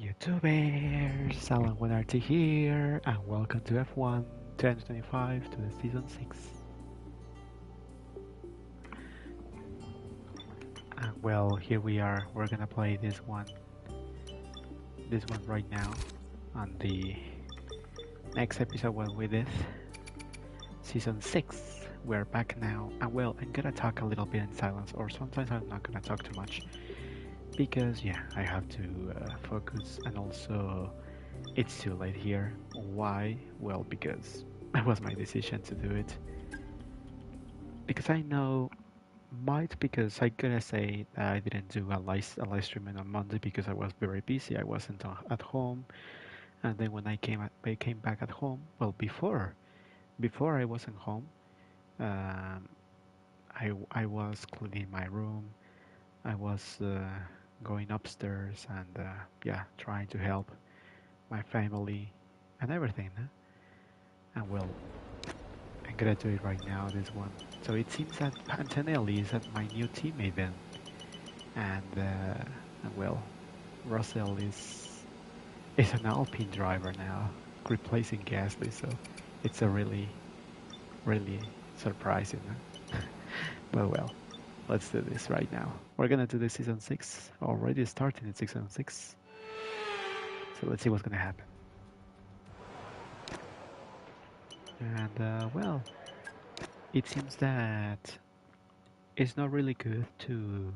YouTubers, Alan1RT here, and welcome to F1 2025 to the season 6. And well, here we are. We're gonna play this one right now. On the next episode, when we did season 6, we're back now. And well, I'm gonna talk a little bit in silence, or sometimes I'm not gonna talk too much because yeah, I have to focus, and also it's too late here. Why? Well, because it was my decision to do it. Because I know, might because I gotta say that I didn't do a live streaming on Monday because I was very busy. I wasn't at home, and then when I came back at home. Well, before I wasn't home, um, I was cleaning my room. I was going upstairs and yeah, trying to help my family and everything. And well, I'm gonna do it right now, this one. So it seems that Antonelli is at my new teammate then. And well, Russell is an Alpine driver now, replacing Gasly, so it's a really surprising. But well, let's do this right now. We're gonna do the season 6, already starting in season 6. So let's see what's gonna happen. And well, it seems that it's not really good to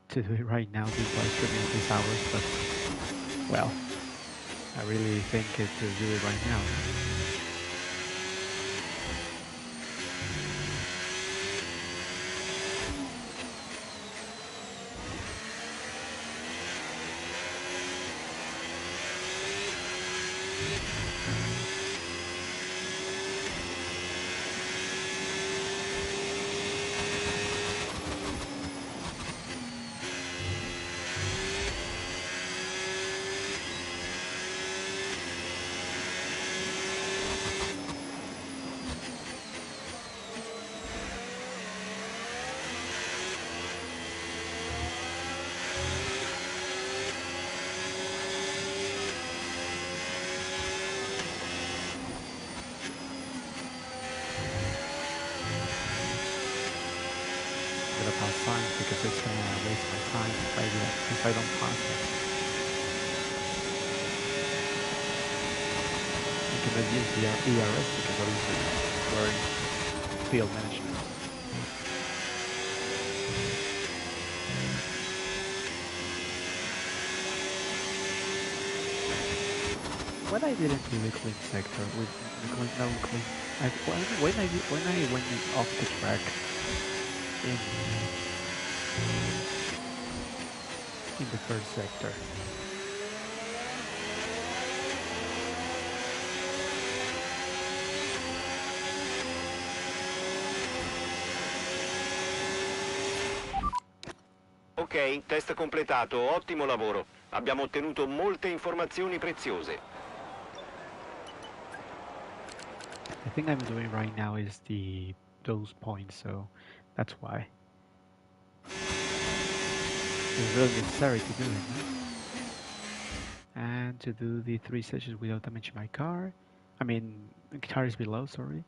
do it right now, this live streaming at these hours, but well, I really think it to do it right now. I'm gonna pass signs because it's gonna waste my time if I don't pass it. I cannot use the ERS because obviously we're in field management. When I didn't do the clean sector with the clean, no clean, when I went off the track in the first sector. Ok, test completato, ottimo lavoro. Abbiamo ottenuto molte informazioni preziose. I think I'm doing right now is those points, so that's why it's really necessary to do it. And to do the 3 sessions without damaging my car. I mean, the car is below, sorry.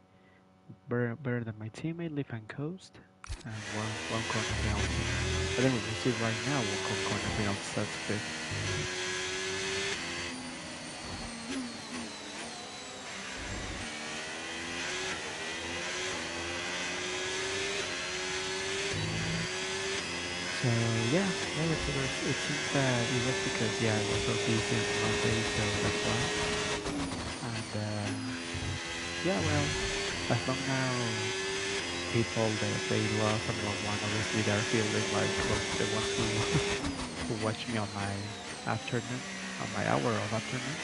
Better than my teammate, live and coast. And one corner penalty. I think we can see right now one corner penalty, that's good. So yeah, it seems that it was because yeah, I was so busy on Monday, so that's why. And yeah, well, as long now people that they love Formula One, obviously they're feeling like the ones who who watch me on my afternoon, on my hour of afternoon.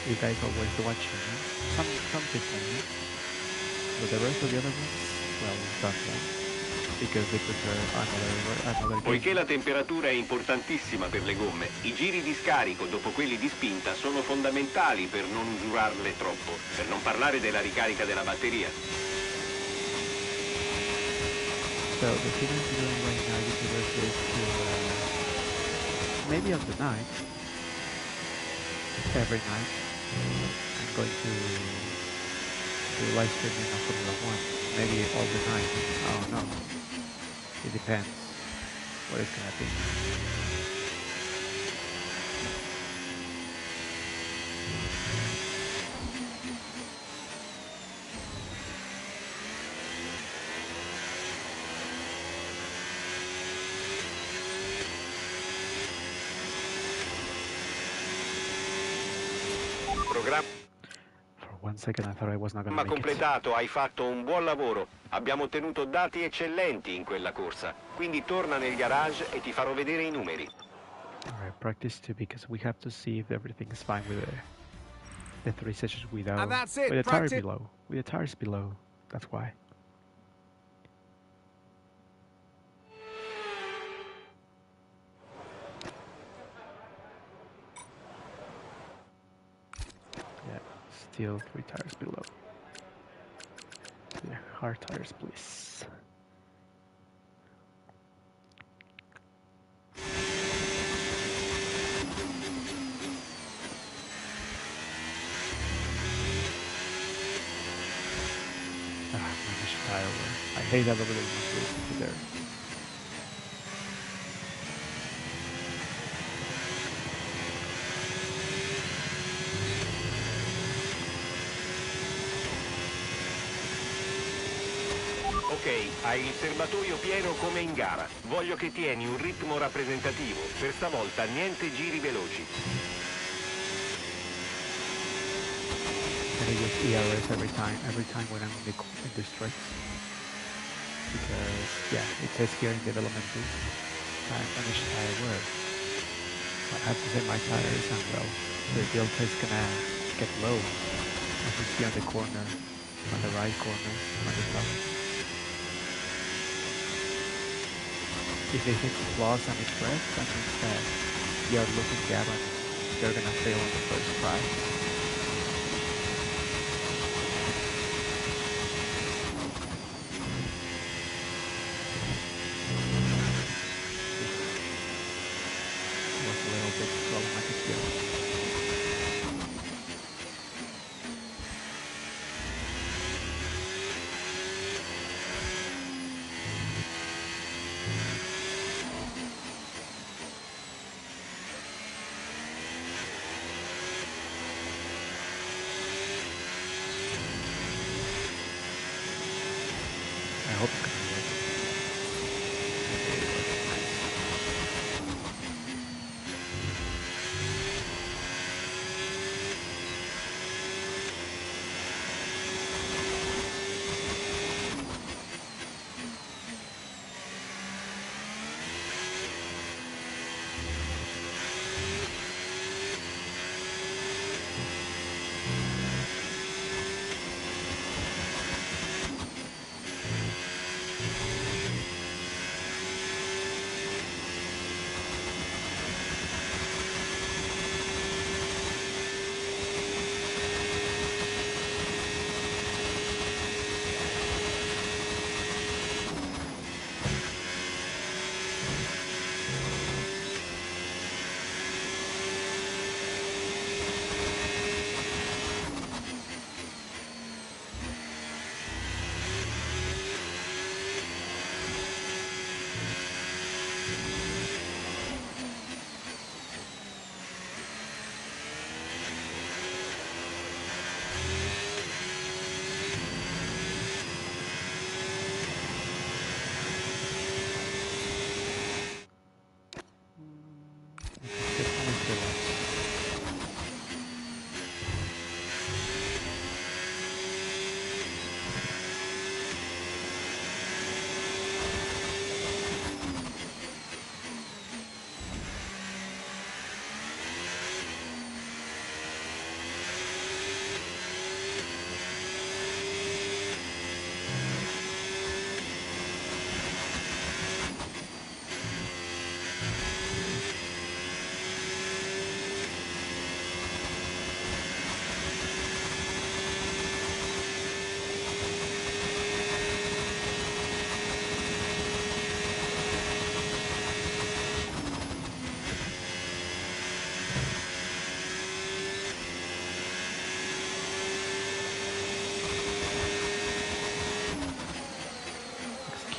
You guys always watch me, no? Some people, no? But the rest of the other ones, well, don't know because they prefer another Poiché game. la temperatura è importantissima per le gomme, i giri di scarico dopo quelli di spinta sono fondamentali per non usurarle troppo, per non parlare della ricarica della batteria. So the thing I'm doing right now, YouTubers, is to maybe on the night every night. I'm going to do live streaming of Formula One, maybe all the night. I don't know. It depends what it's gonna be. For 1 second I thought I was not gonna make it. Completato, hai fatto un buon lavoro. Abbiamo ottenuto dati eccellenti in quella corsa. Quindi torna nel garage e ti farò vedere i numeri. Alright, practice 2 because we have to see if everything is fine with the 3 sessions without And that's it, with the tires practice. below. With the tires below. That's why. Yeah, still 3 tires below. Yeah, hard tires, please. I hate that little mistake there. Ok, hai il serbatoio pieno come in gara. Voglio che tieni un ritmo rappresentativo. Per stavolta niente giri veloci. And I use ERS every time when I'm in the stretch. Because yeah, it says here in development too, I'm finished tire wear. I have to say my tires and well, the delta is gonna get low, as you see on the corner, on the right corner, on the top. If they hit plus and it's red, that means that they are losing gap and they're gonna fail on the first try. Was a little bit problematic here. I hope it's gonna work. Okay, it works. Nice.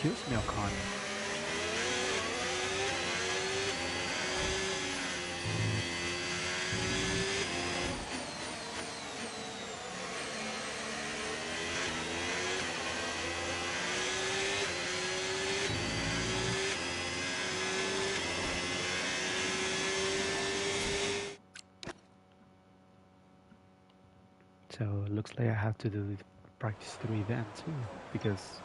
Excuse me, Ocon. So looks like I have to do the practice 3 then too, because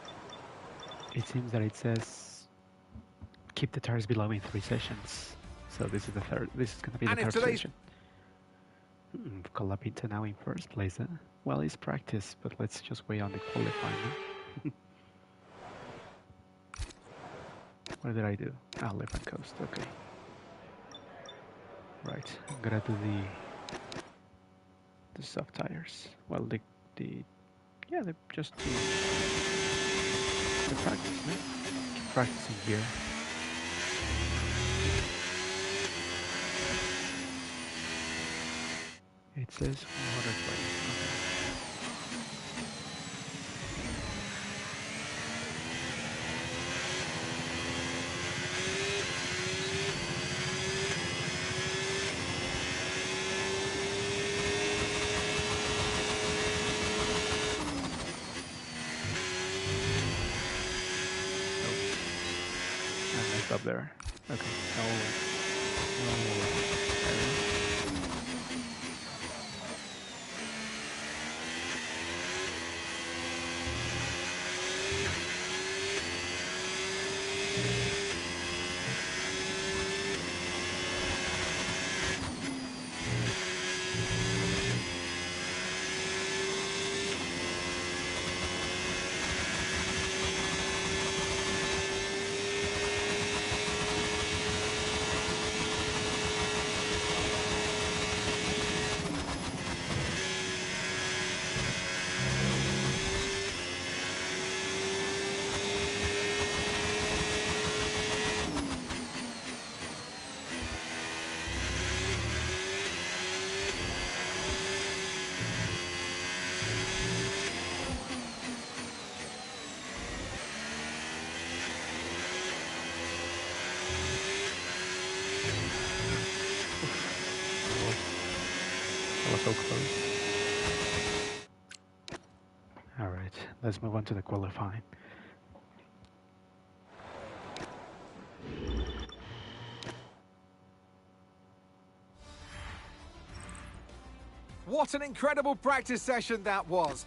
it seems that it says keep the tires below in 3 sessions. So this is the third. This is gonna be the third session. Colapinto now in first place. Huh? Well, it's practice, but let's just wait on the qualifying. Huh? What did I do? Ah, left hand coast. Okay. Right. I'm gonna do the soft tires. Well, the yeah, the just the practice. No? Keep practicing here. It says 120. Okay. I messed up there. Okay. No. That was so close. Alright, let's move on to the qualifying. What an incredible practice session that was.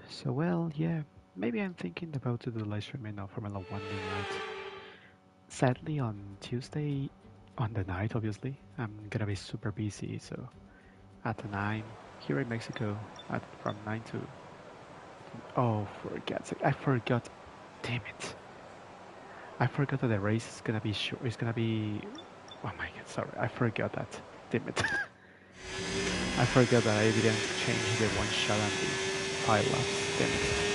So, well, yeah, maybe I'm thinking about to do live streaming of Formula 1 midnight. Sadly, on Tuesday, on the night, obviously, I'm gonna be super busy, so at 9, here in Mexico, from 9 to... Oh, for God's sake, I forgot. Damn it. I forgot that the race is gonna be short. It's gonna be... Oh my god, sorry, I forgot that. Damn it. I forgot that I didn't change the one shot and the 5 laps. Damn it.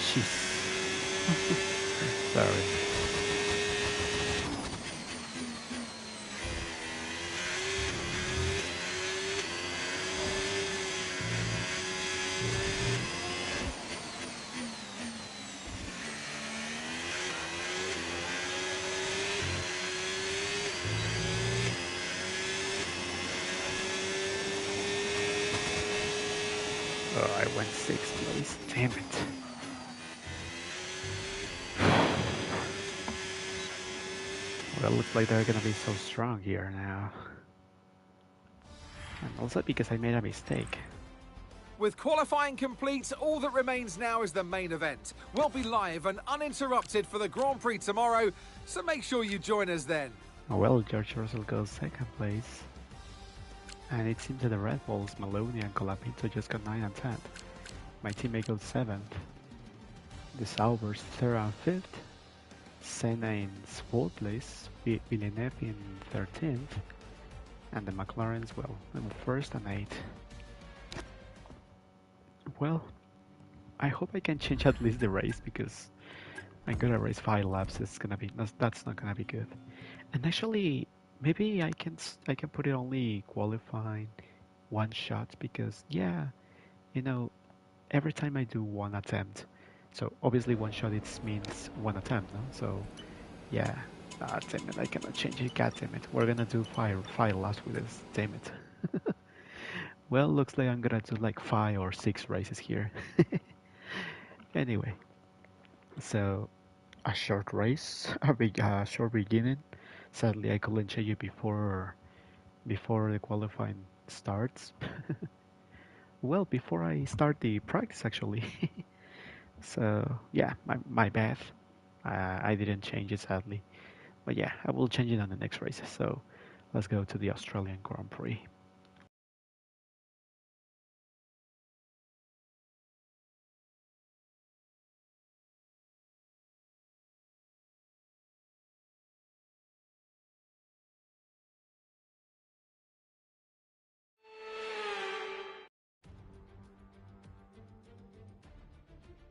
Jeez. Sorry. Oh, I went 6th place. Damn it. Well, looks like they're gonna be so strong here now. And also because I made a mistake. With qualifying complete, all that remains now is the main event. We'll be live and uninterrupted for the Grand Prix tomorrow, so make sure you join us then. Well, George Russell goes second place. And it seems that the Red Bulls, Maloney and Colapinto just got 9 and 10. My teammate goes 7th. The Saubers 3rd and 5th. Senna in 4th place. Villeneuve in 13th. And the McLarens, well, in 1st and 8th. Well, I hope I can change at least the race because I'm gonna race 5 laps. That's not gonna be good. And actually, maybe I can put it only qualifying 1 shot because yeah, you know, every time I do 1 attempt, so obviously 1 shot it means 1 attempt, no? So yeah, damn it, I cannot change it. God damn it, we're gonna do 5 laps with this. Damn it. Well, looks like I'm gonna do like 5 or 6 races here. Anyway, so a short race, a short beginning. Sadly, I couldn't change it before the qualifying starts. Well, before I start the practice actually. So yeah, my bad. I didn't change it sadly, but yeah, I will change it on the next race. So let's go to the Australian Grand Prix.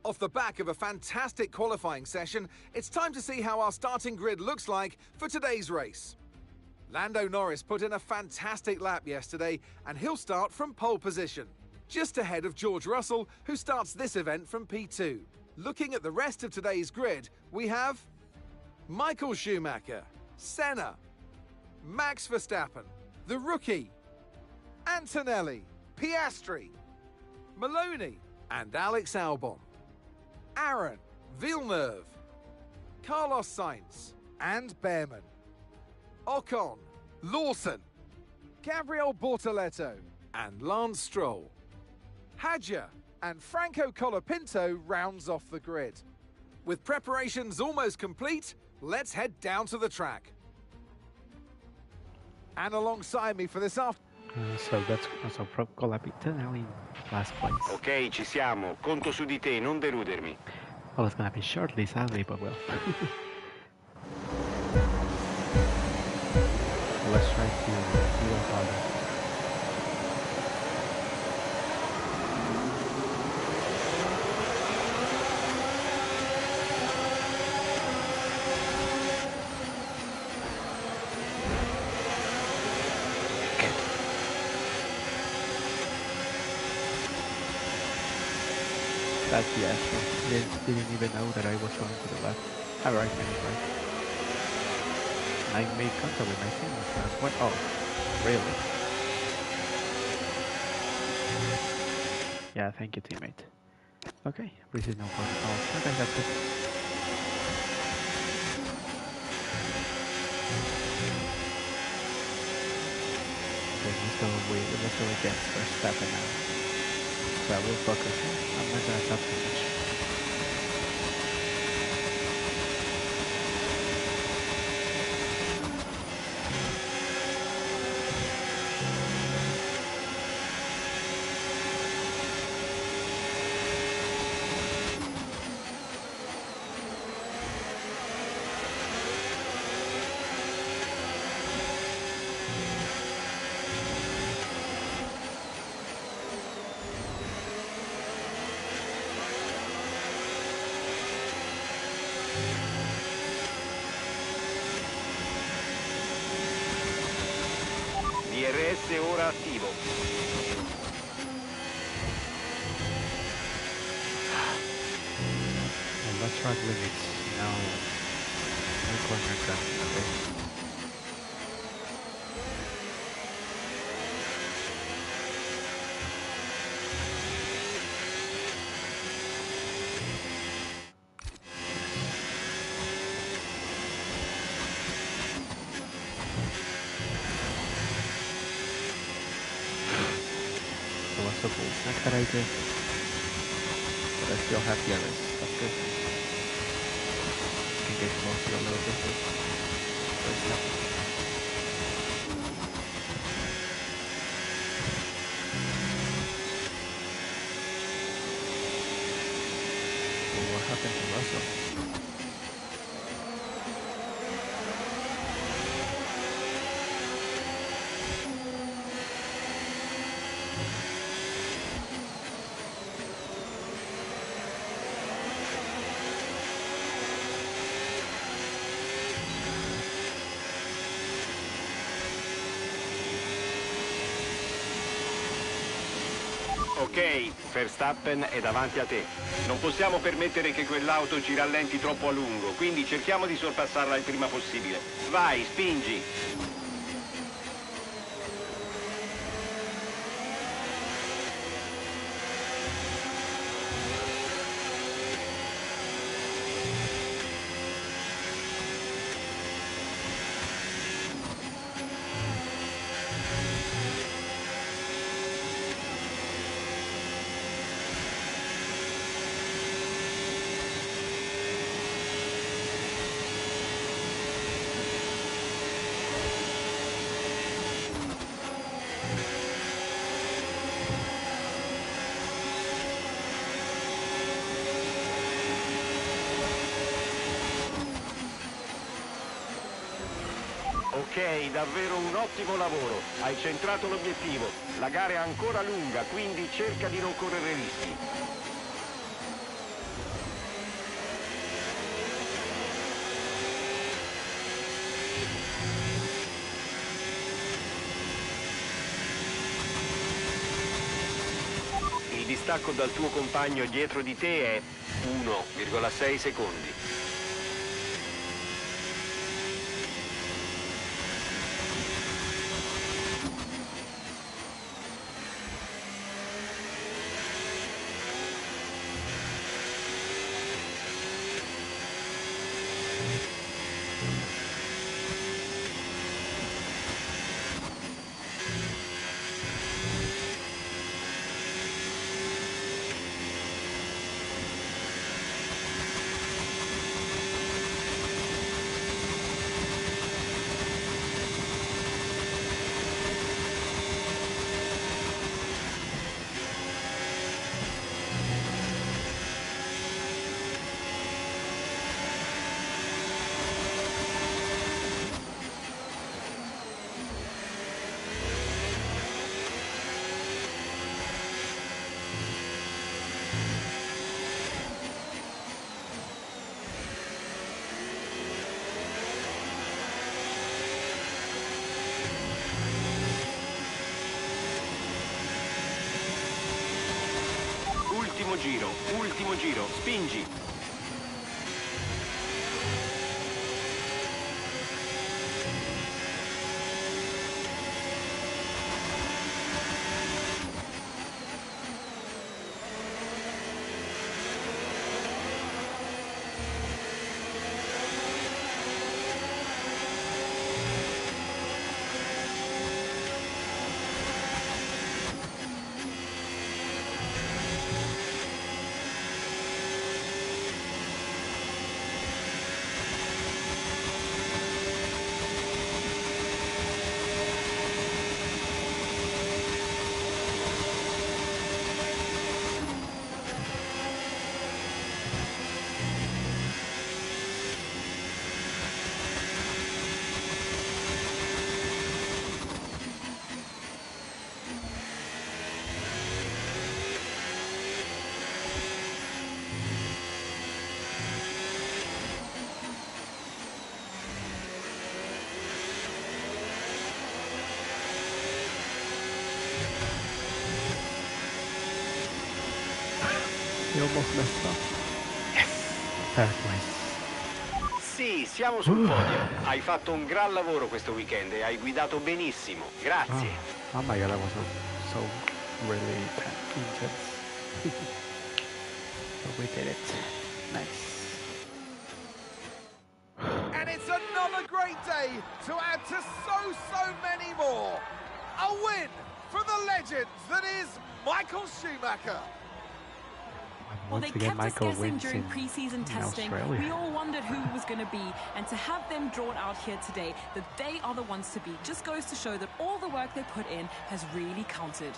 Off the back of a fantastic qualifying session, it's time to see how our starting grid looks like for today's race. Lando Norris put in a fantastic lap yesterday, and he'll start from pole position, just ahead of George Russell, who starts this event from P2. Looking at the rest of today's grid, we have Michael Schumacher, Senna, Max Verstappen, the rookie, Antonelli, Piastri, Maloney, and Alex Albon. Aaron, Villeneuve, Carlos Sainz, and Behrman. Ocon, Lawson, Gabriel Bortoleto, and Lance Stroll. Hadja and Franco Colapinto rounds off the grid. With preparations almost complete, let's head down to the track. And alongside me for this afternoon. So that's also from Colapinto now in last place. Ok, ci siamo. Conto su di te, non deludermi. Well, it's gonna be shortly, sadly, but well. Let's try to do it harder. That's the Astro. Didn't even know that I was going to the left. Alright, right. I made contact with my team. What? Oh, really? Yeah, thank you, teammate. Okay, receive no phone calls. Okay, that's it. Okay, let's go against Verstappen now. So I will focus. I'm not gonna talk too much. DRS ora attivo. And let's track limits. No corner crossing, okay? cool snack that I did. But I still have the others. That's good. Can get closer a little bit. First step. Well, what happened to Russell? Ok, Verstappen è davanti a te. Non possiamo permettere che quell'auto ci rallenti troppo a lungo, quindi cerchiamo di sorpassarla il prima possibile. Vai, spingi! Ok, davvero un ottimo lavoro. Hai centrato l'obiettivo. La gara è ancora lunga, quindi cerca di non correre rischi. Il distacco dal tuo compagno dietro di te è 1,6 secondi. Ultimo giro, spingi. You almost messed up. Yes! Third place. Sì, siamo sul podio. Hai fatto un gran lavoro questo weekend e hai guidato benissimo. Grazie. Oh my god, that was so really intense. But we did it. Nice. And it's another great day to add to so many more. A win for the legend. legend that is Michael Schumacher. Well, they Once again, kept us Michael guessing wins during in pre-season testing. Australia. We all wondered who it was going to be, and to have them drawn out here today, that they are the ones to beat, just goes to show that all the work they put in has really counted.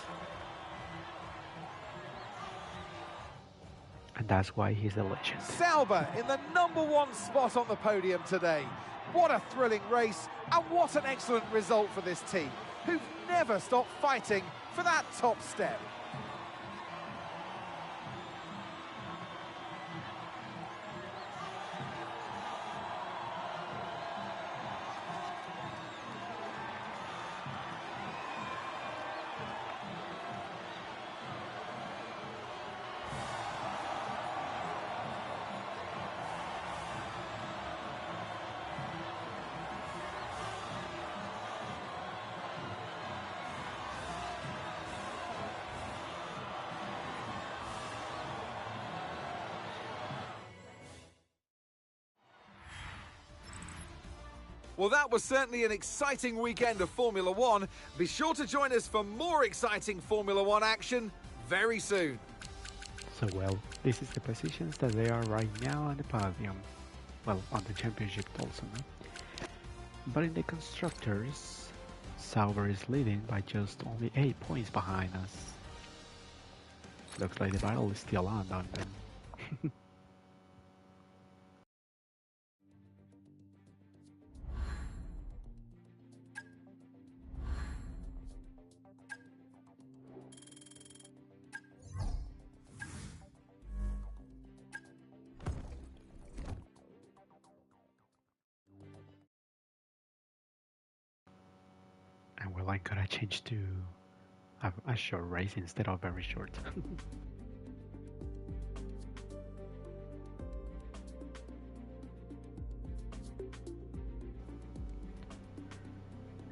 And that's why he's a legend. Sauber in the #1 spot on the podium today. What a thrilling race, and what an excellent result for this team, who've never stopped fighting for that top step. Well, that was certainly an exciting weekend of Formula One. Be sure to join us for more exciting Formula One action very soon. So, well, this is the positions that they are right now on the podium. Well, on the championship also, no? But in the constructors, Sauber is leading by just only 8 points behind us. Looks like the battle is still on them. And well, I gotta change to a short race instead of very short.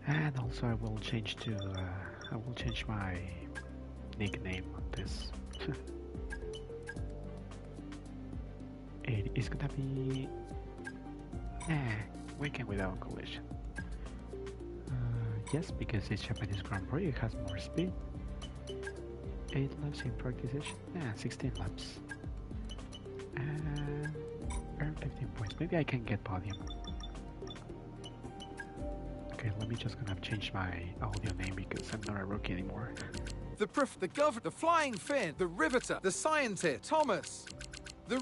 And also I will change my nickname on this. It is gonna be Weekend Without Collision. Yes, because it's Japanese Grand Prix, it has more speed. 8 laps in practice session, 16 laps. And earn 15 points. Maybe I can get podium. Okay, let me just gonna change my audio name because I'm not a rookie anymore. The Flying Finn, the Riveter, the Scientist, Thomas, the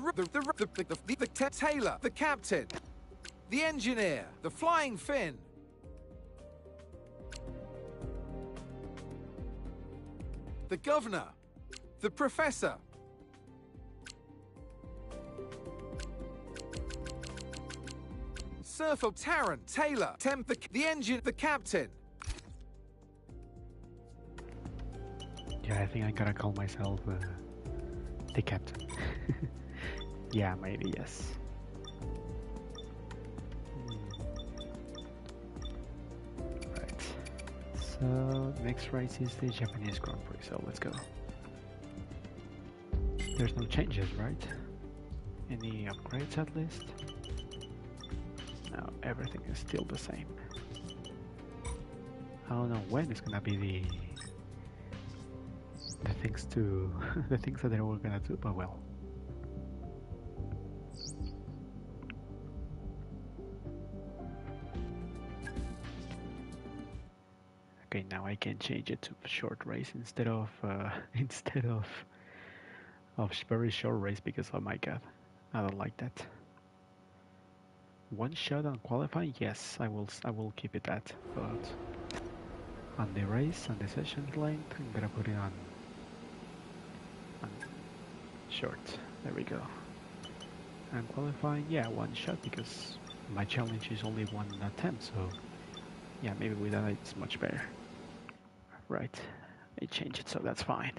Taylor, the Captain, the Engineer, the Flying Finn, the Governor, the Professor, Surfer, Tarrant, Taylor, Temp, the Engine, the Captain. Yeah, I think I gotta call myself the Captain. Yeah, maybe, yes. Right. So, next race is the Japanese Grand Prix, so let's go. There's no changes, right? Any upgrades at least? No, everything is still the same. I don't know when it's gonna be the things to the things that they were gonna do, but well. Okay, now I can change it to short race instead of very short race because oh my god, I don't like that. One shot on qualifying, yes, I will keep it that, but on the race, on the session length, I'm gonna put it on short. There we go. And qualifying, yeah, one shot because my challenge is only one attempt, so yeah, maybe with that it's much better. Right, I changed it, so that's fine.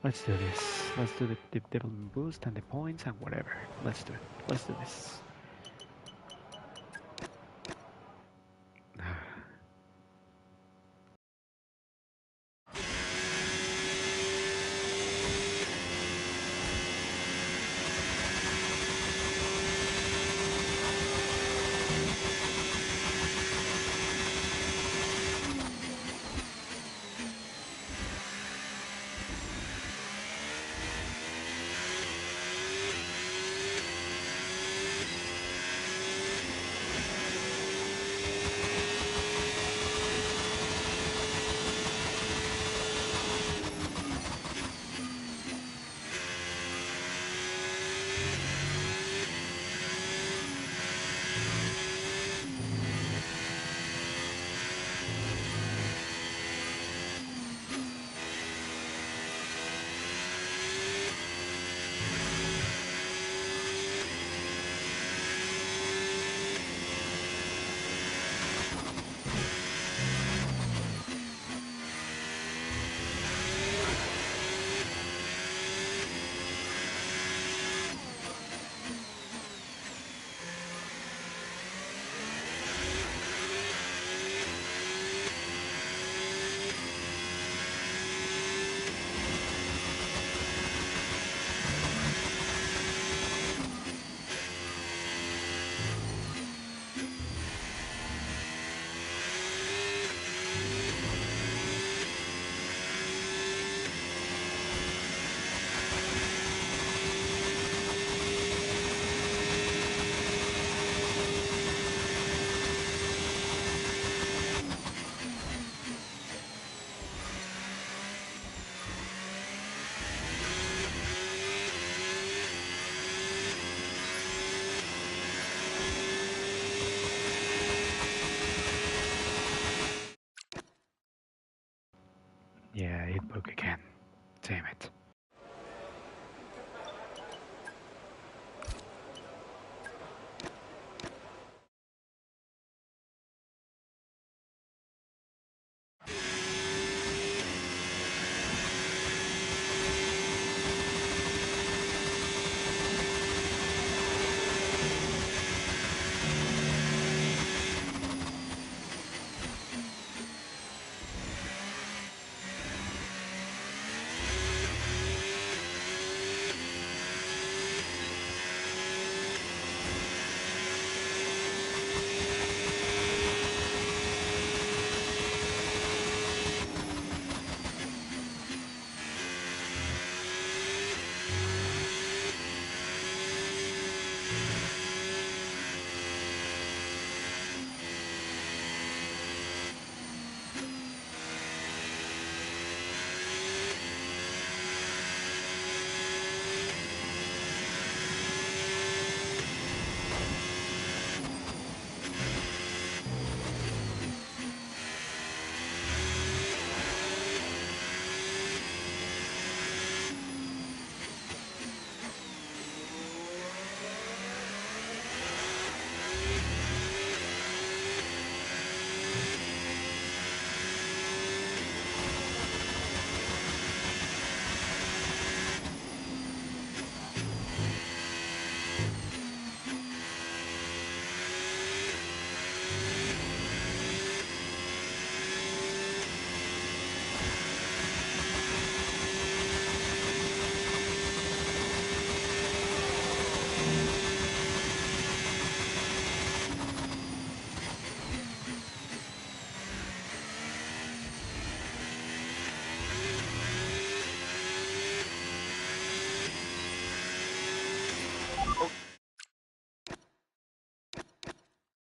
Let's do this. Let's do the development boost and the points and whatever. Let's do it. Let's do this. look again. Damn it.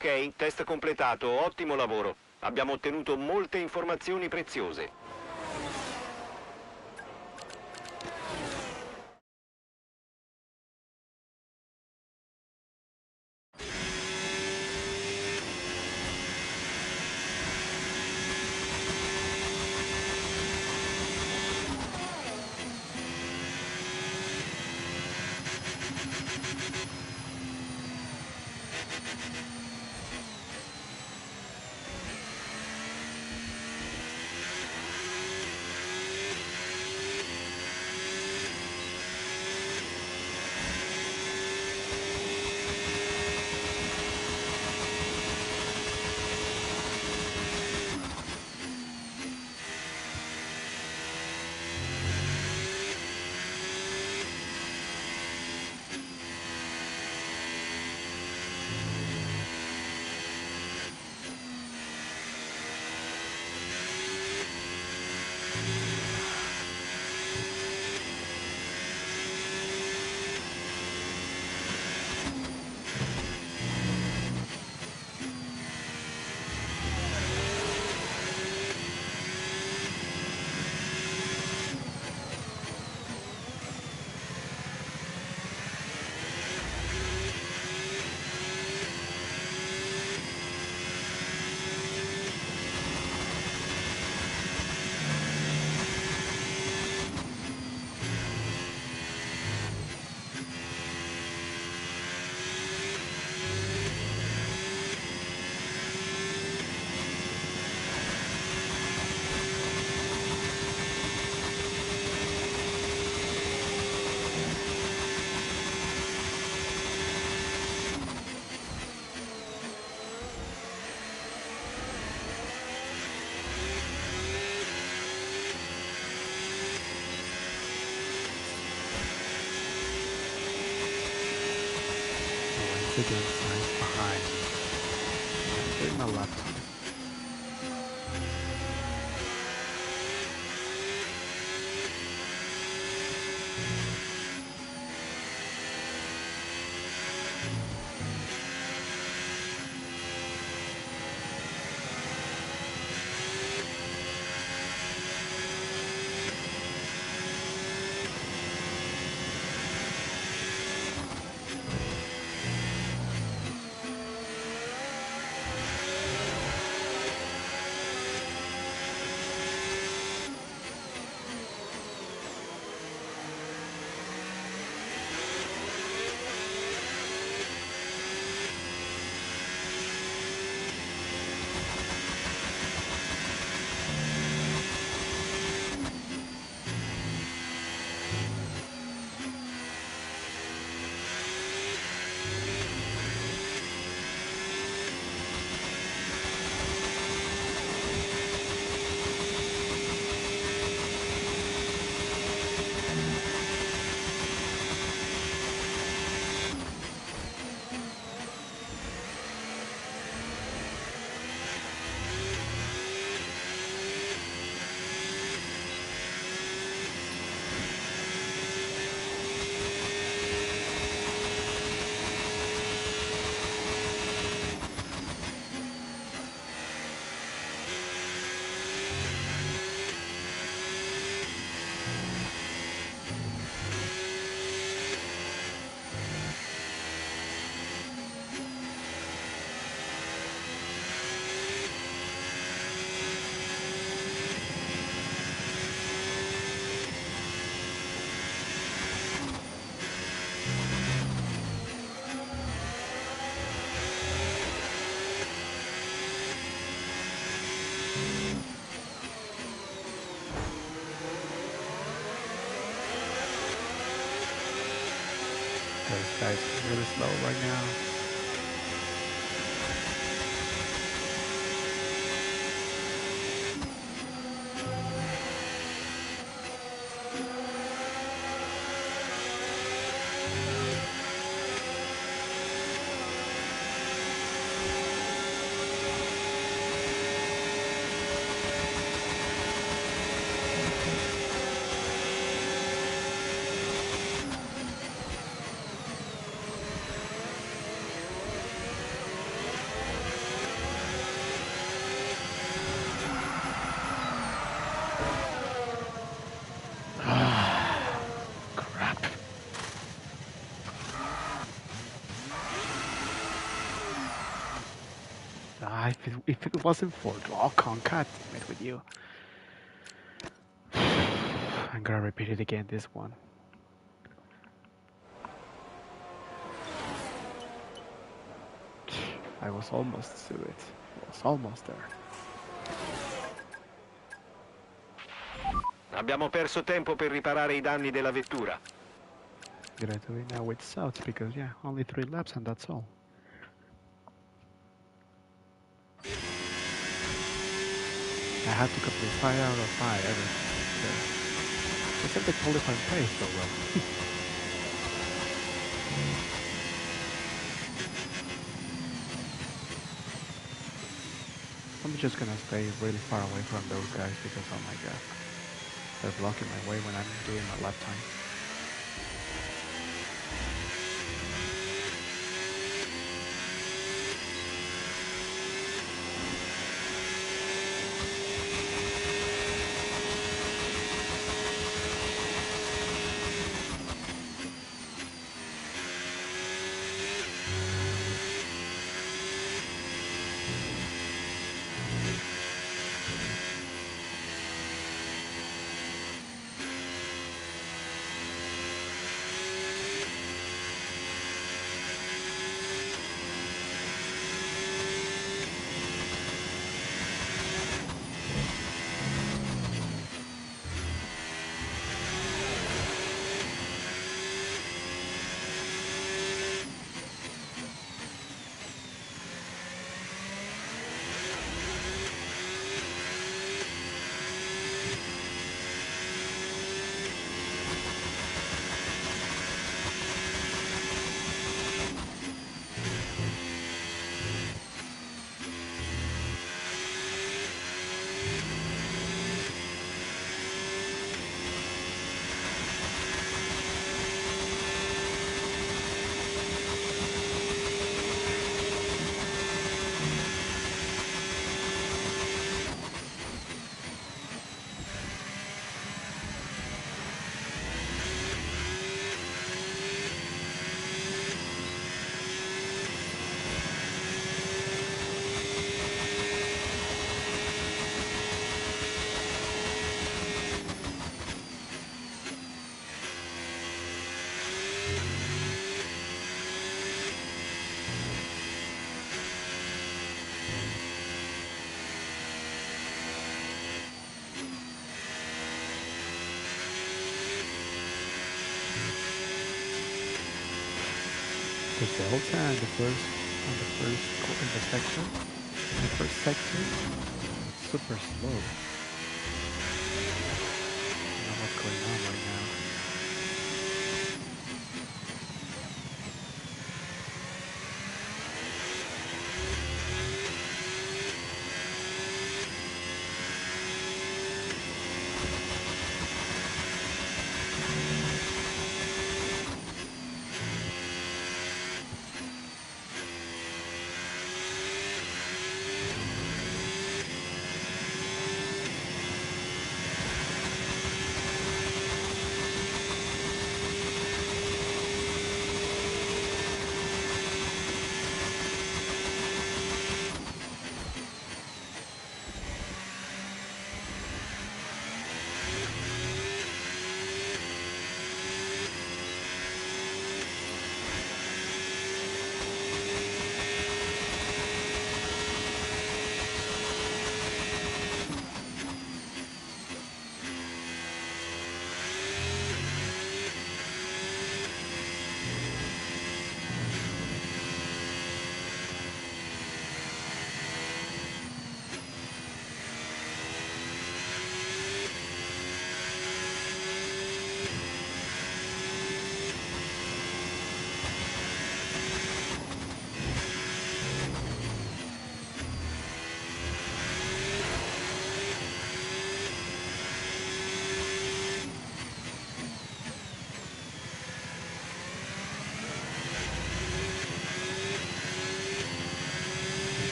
Ok, test completato, ottimo lavoro. Abbiamo ottenuto molte informazioni preziose. Once again, signs behind me. Answering my laptop. Those guys are really slow right now. Crap. If it wasn't for draw concat, damn it with you. I'm gonna repeat it again, this one. I was almost to it. I was almost there. Abbiamo perso tempo per riparare I danni della vettura. Gonna do it now with South because yeah, only 3 laps and that's all. I had to complete 5 out of 5 everything. Except the qualifying pace so well. I'm just gonna stay really far away from those guys because oh my god, they're blocking my way when I'm doing my lap time. The delta and the first in the section, in the first sector, super slow. I don't know what's going on right now.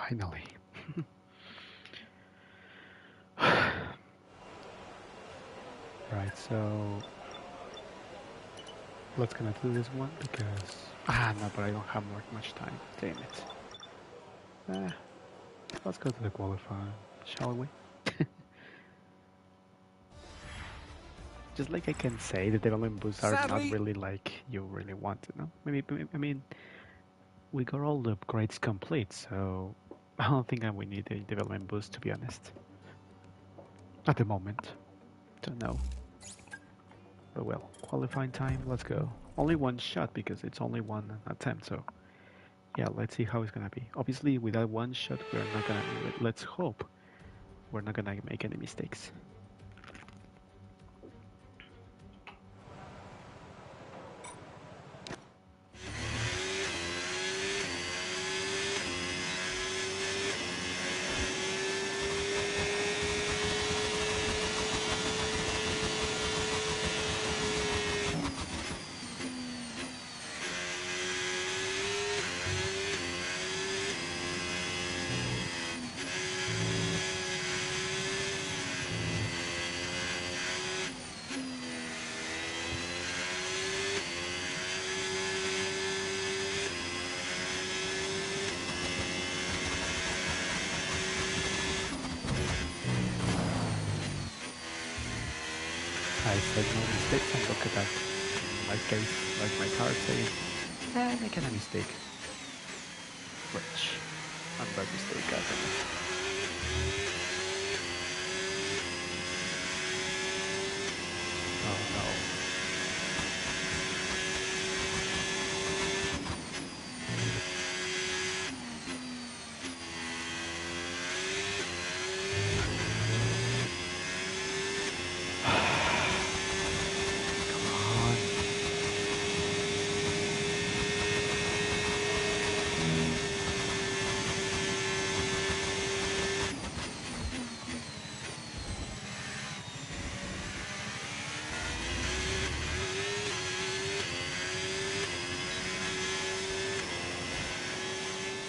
Finally. Right, so let's gonna do this one because no, but I don't have much time. Damn it. Let's go to the qualifying, shall we? Just like I can say, the development boosts are not Sadly, really like you really want to know. Maybe I mean we got all the upgrades complete, so I don't think we need a development boost, to be honest. At the moment, don't know. But well, qualifying time, let's go. Only one shot because it's only one attempt, so yeah, let's see how it's gonna be. Obviously, with that one shot, we're not gonna. Let's hope we're not gonna make any mistakes. I said no mistakes, and look at that. In my case, like my car saying, making a mistake. Which, I'm bad mistake, I think. Oh no.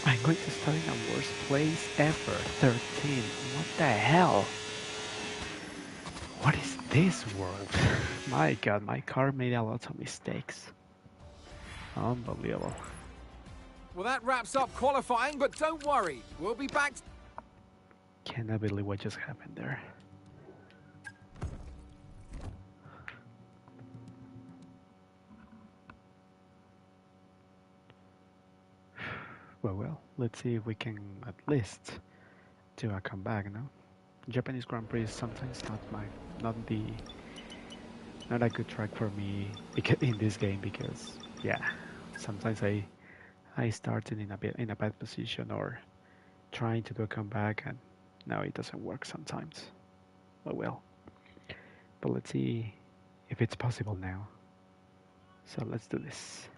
I'm going to start in the worst place ever. 13. What the hell? What is this world? My god, my car made a lot of mistakes. Unbelievable. well, that wraps up qualifying, but don't worry, we'll be back. Cannot believe what just happened there. Well, let's see if we can at least do a comeback, no? Japanese Grand Prix is sometimes not a good track for me in this game because yeah, sometimes I started in a bad position or trying to do a comeback and now it doesn't work sometimes. Oh well. But let's see if it's possible now. So let's do this.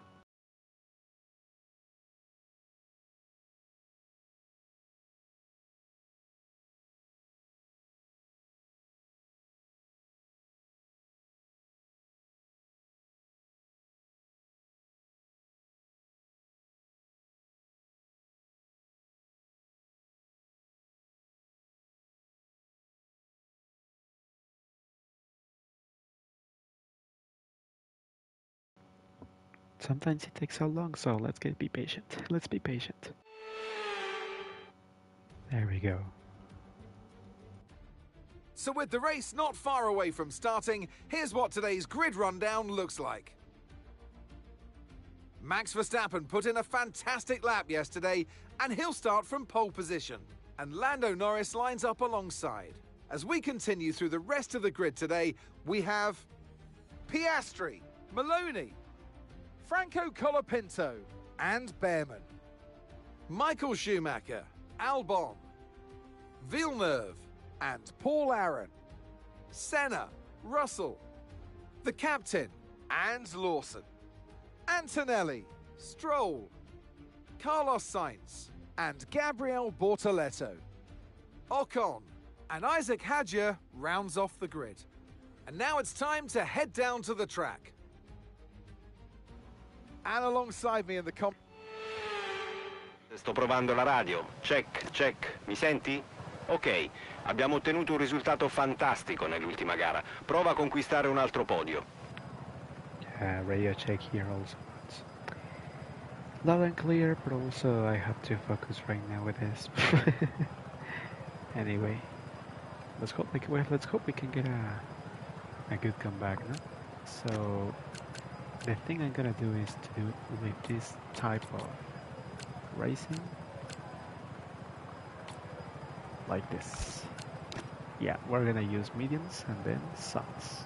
Sometimes it takes so long, so be patient. Let's be patient. There we go. So with the race not far away from starting, here's what today's grid rundown looks like. Max Verstappen put in a fantastic lap yesterday, and he'll start from pole position. And Lando Norris lines up alongside. As we continue through the rest of the grid today, we have Piastri, Maloney, Franco Colapinto, and Behrman. Michael Schumacher, Albon, Villeneuve, and Paul Aron. Senna, Russell, the captain, and Lawson. Antonelli, Stroll, Carlos Sainz, and Gabriel Bortoleto. Ocon and Isaac Hadjar rounds off the grid. And now it's time to head down to the track. And alongside me in the Sto provando la radio. Check, check. Mi senti? Ok, abbiamo ottenuto un risultato fantastico nell'ultima gara. Prova a conquistare un altro podio. Radio check here also. Loud and clear, but also I have to focus right now with this. Anyway, let's hope we can get a good comeback, no? So the thing I'm gonna do is to do with this type of racing like this. Yeah, we're gonna use mediums and then softs.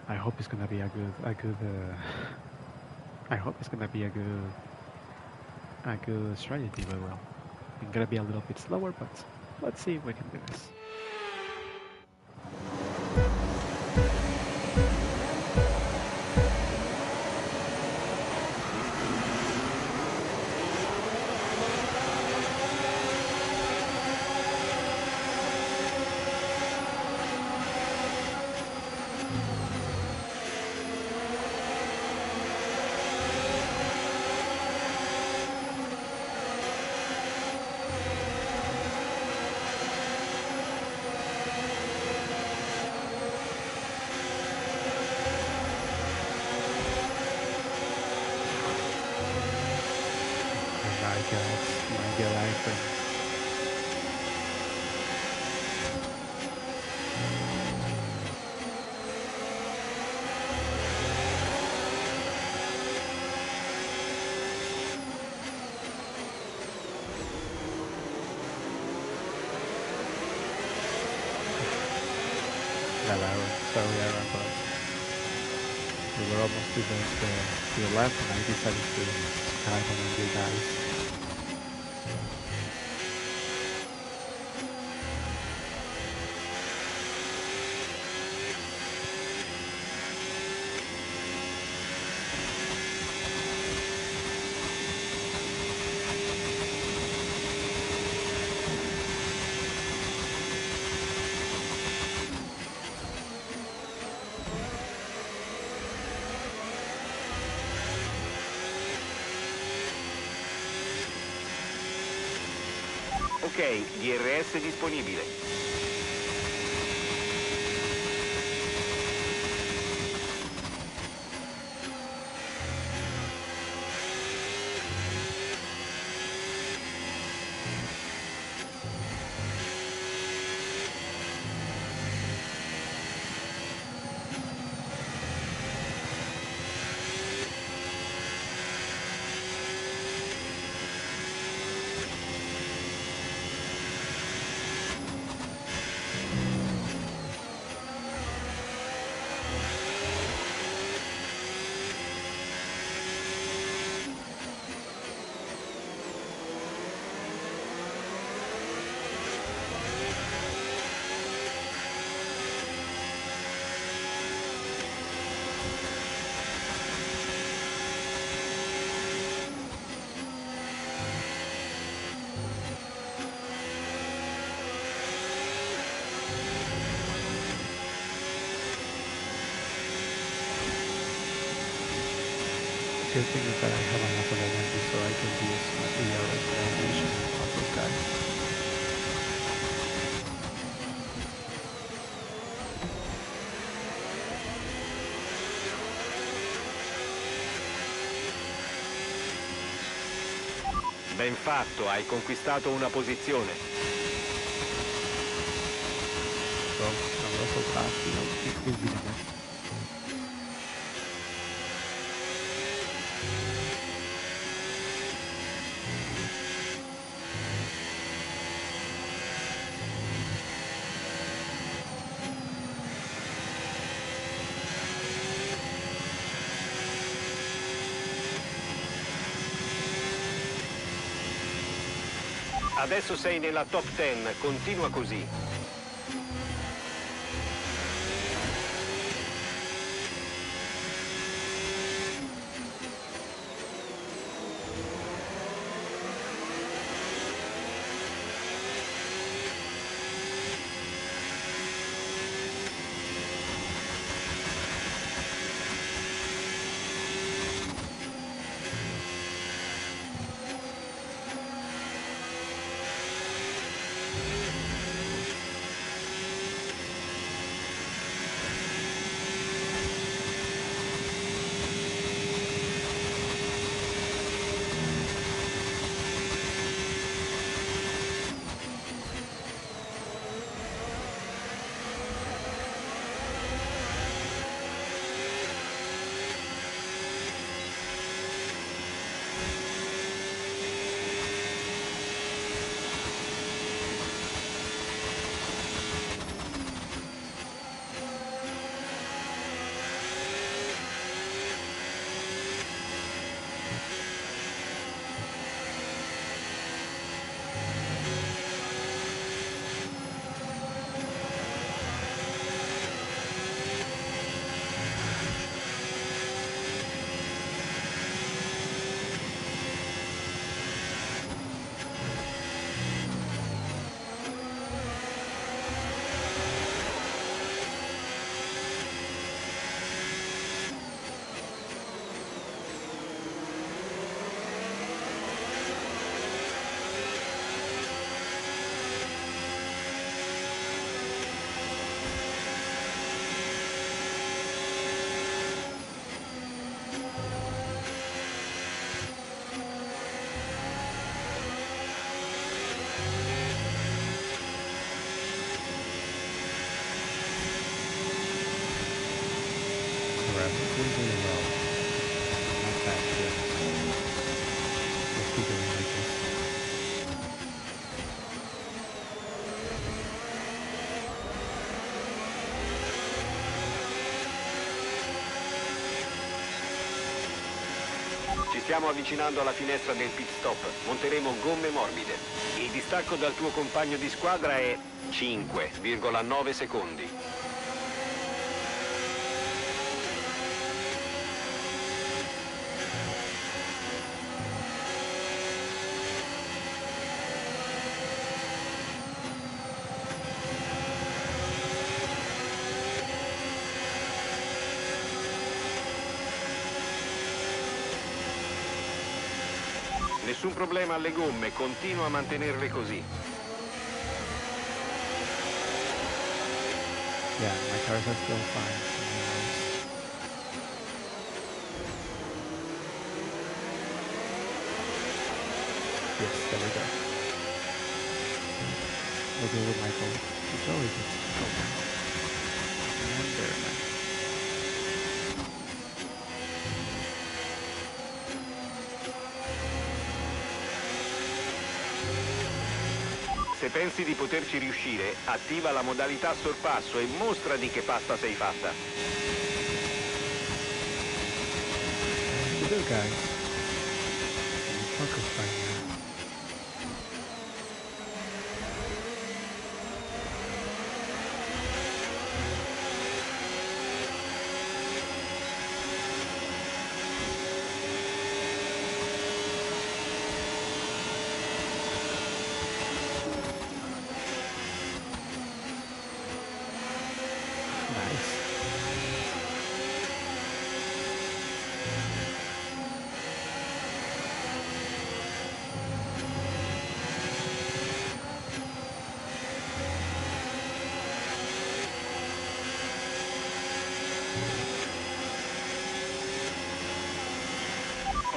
I hope it's gonna be a good I hope it's gonna be a good strategy, but well, I'm gonna be a little bit slower, but let's see if we can do this. My God, iPhone. Well, sorry, Aaron, but we were almost to the left, and I decided to dive on you guys. Ok, DRS disponibile. Good thing is that I have enough of energy so I can do some ERS animation on those guys. Ben fatto, hai conquistato una posizione. So I'm also fast, you know, keep beating it. Adesso sei nella top 10, continua così. stiamo avvicinando alla finestra del pit stop. Monteremo gomme morbide. Il distacco dal tuo compagno di squadra è 5,9 secondi. Nessun problema alle gomme, continua a mantenerle così. Yeah, my cars are still fine. Yes, there we go. We'll go with Michael. It's always good to go now. And there, man. Se pensi di poterci riuscire, attiva la modalità sorpasso e mostra di che pasta sei fatta. You do, guys. Focus right now. Nice.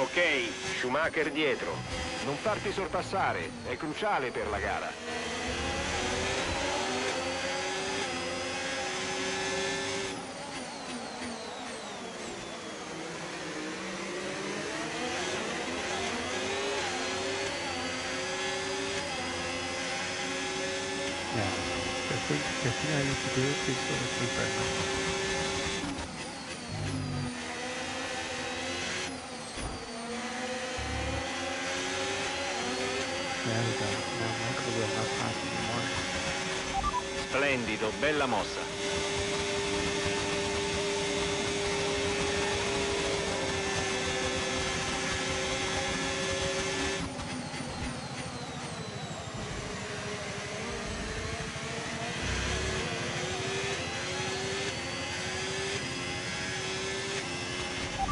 Ok, Schumacher dietro. Non farti sorpassare, è cruciale per la gara. Yeah. The thing I need to do is go to sleep right now. There we go. Now Michael will not pass anymore. Splendido, bella mossa.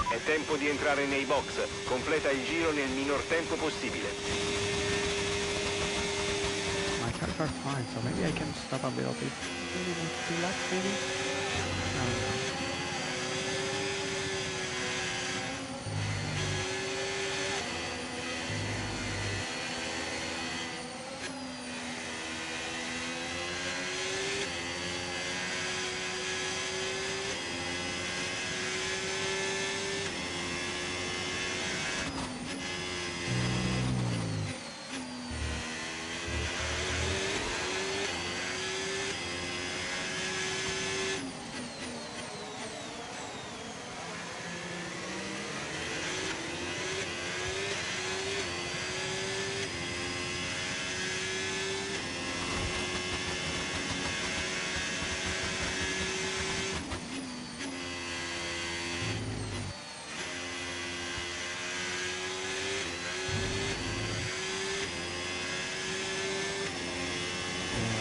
È tempo di entrare nei box. Completa il giro nel minor tempo possibile. My cars are fine, so maybe I can stop a little bit. Maybe next 2 laps, maybe? I don't know.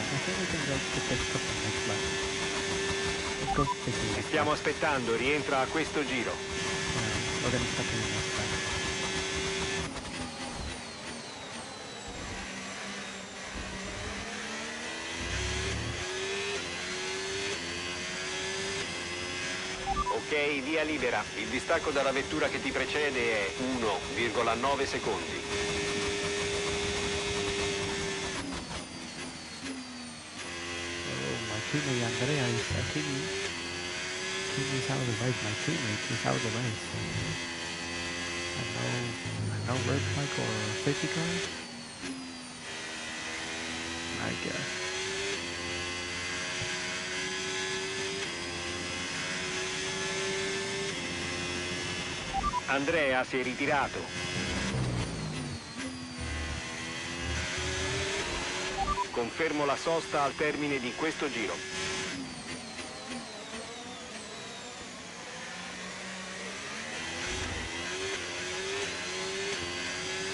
I think we can go to Tik Tok next lap. Let's go to Tik Tok Ti next stiamo lap. aspettando, rientra a questo giro. We're gonna stop in the next lap. Ok, via libera. Il distacco dalla vettura che ti precede è 1,9 secondi. Oh, my teammate Andrea is Kimi. Kimi's out of the race. My teammate is out of the race. And no red flag or safety car. I guess. Andrea si è ritirato. Confermo la sosta al termine di questo giro.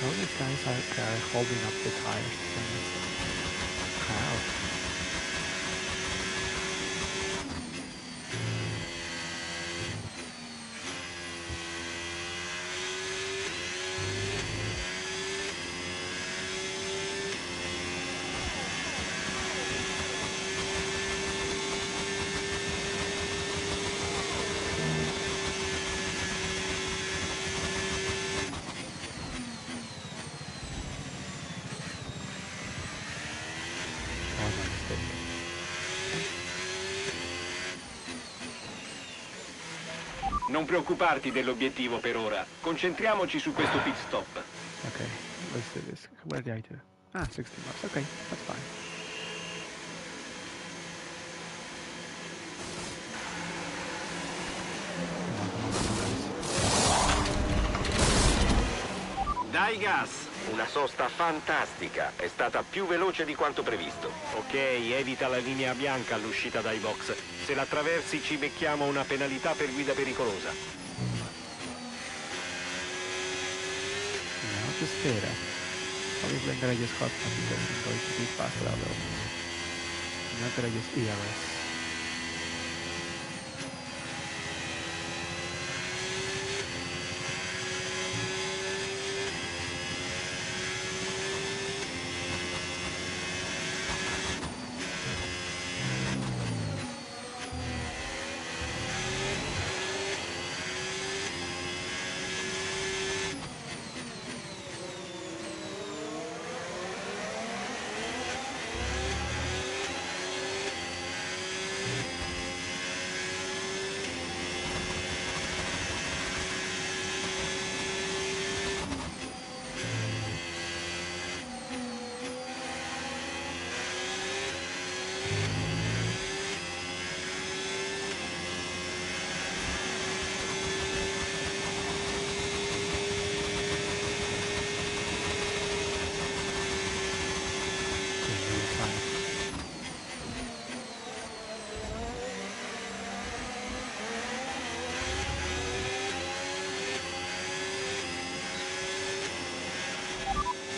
All these guys are holding up the tires. How? Oh, my mistake. Non preoccuparti dell'obiettivo per ora. Concentriamoci su questo pit stop. Okay, let's do this. What did I do? Ah, 60 miles. Okay, that's fine. Dai gas! Una sosta fantastica. È stata più veloce di quanto previsto. Ok, evita la linea bianca all'uscita dai box. Se la attraversi ci becchiamo una penalità per guida pericolosa. No, just stay there. Obviously I'm gonna just hot because I'm going to be faster a little. I'm not gonna use ERS.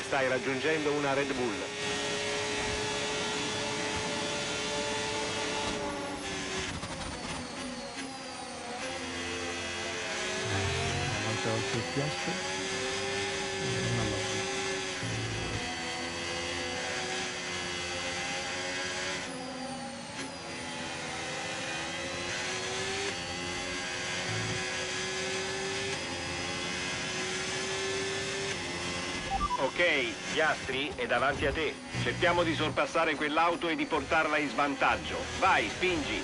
Stai raggiungendo una Red Bull. I'm going to Piastri. Ok, Piastri è davanti a te. Cerchiamo di sorpassare quell'auto e di portarla in svantaggio. Vai, spingi.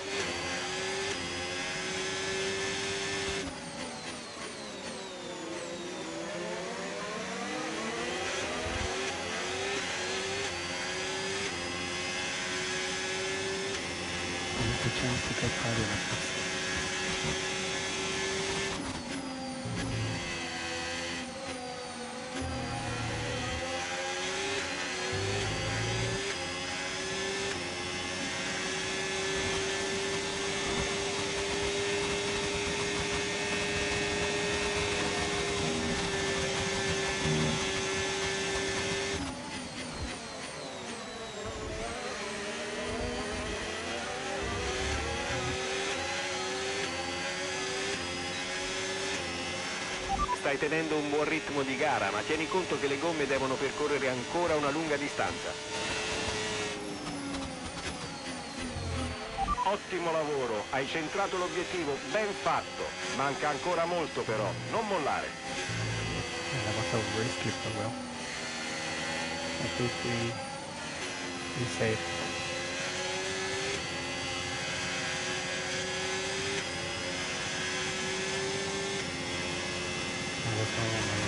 There's a chance to get part of it. Stai tenendo un buon ritmo di gara, ma tieni conto che le gomme devono percorrere ancora una lunga distanza. Ottimo lavoro, hai centrato l'obiettivo, ben fatto. Manca ancora molto però, non mollare. Yeah, that was a risky but well. At least we saved. That was all on my own.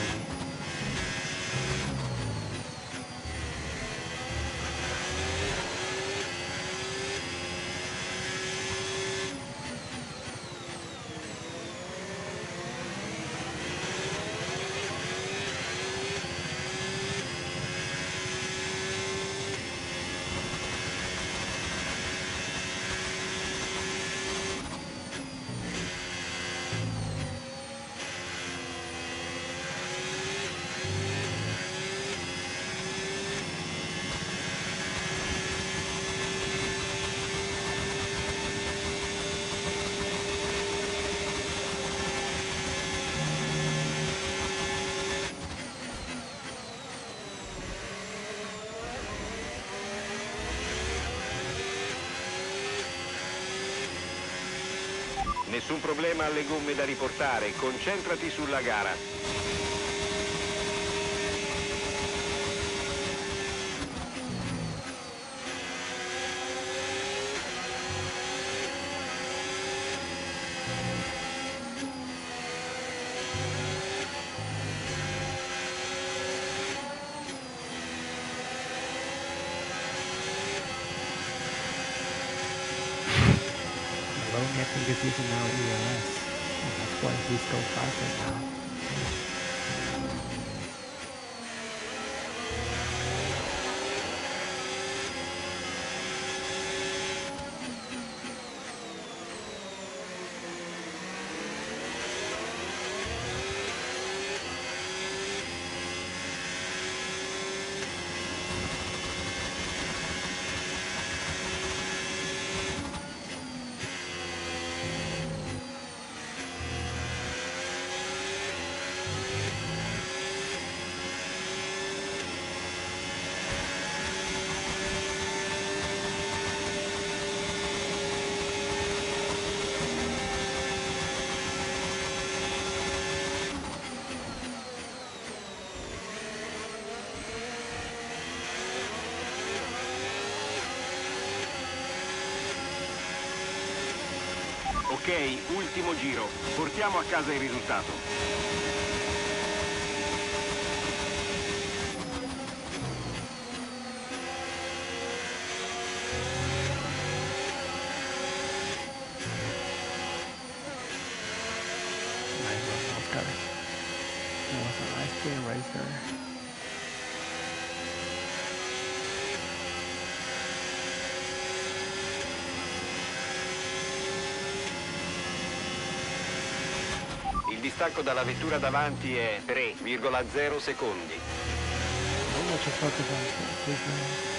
Nessun problema alle gomme da riportare, concentrati sulla gara. Maloney, I think, is using now ELS, and that's why he's going faster now. Ok, ultimo giro. Portiamo a casa il risultato. Nice one, Oscar. It was a nice clean race there. Il distacco dalla vettura davanti è 3,0 secondi. Don't let your focus on it, please no.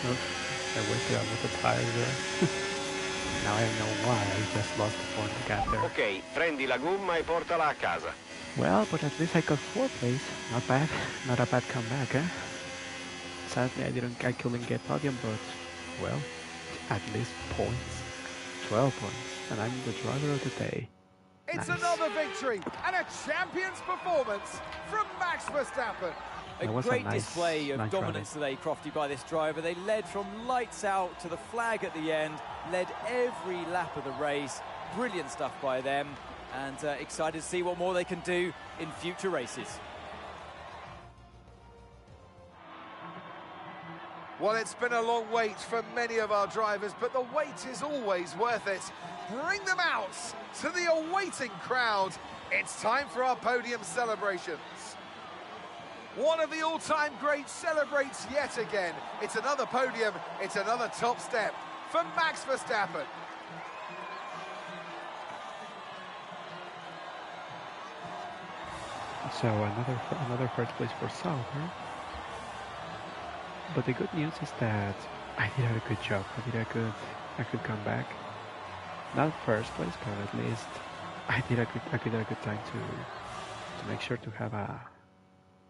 Oof, I wasted out with the tires there. Now I know why I just lost the point I got there. Ok, prendi la gomma e portala a casa. Well, but at least I got 4th place. Not bad. Not a bad comeback, eh? Sadly, I couldn't get podium, but well, at least points. 12 points, and I'm the driver of the day. It's Nice. another victory and a champion's performance from Max Verstappen. A That was a great nice- display of nice dominance today, Crofty, by this driver. They led from lights out to the flag at the end, led every lap of the race. Brilliant stuff by them, and excited to see what more they can do in future races. Well, it's been a long wait for many of our drivers, but the wait is always worth it. Bring them out to the awaiting crowd. It's time for our podium celebrations. One of the all-time greats celebrates yet again. It's another podium, it's another top step for Max Verstappen. So another 1st place for Sauber. But the good news is that I did a good job. I did a good comeback. Not 1st place, but at least I did a good time to make sure to have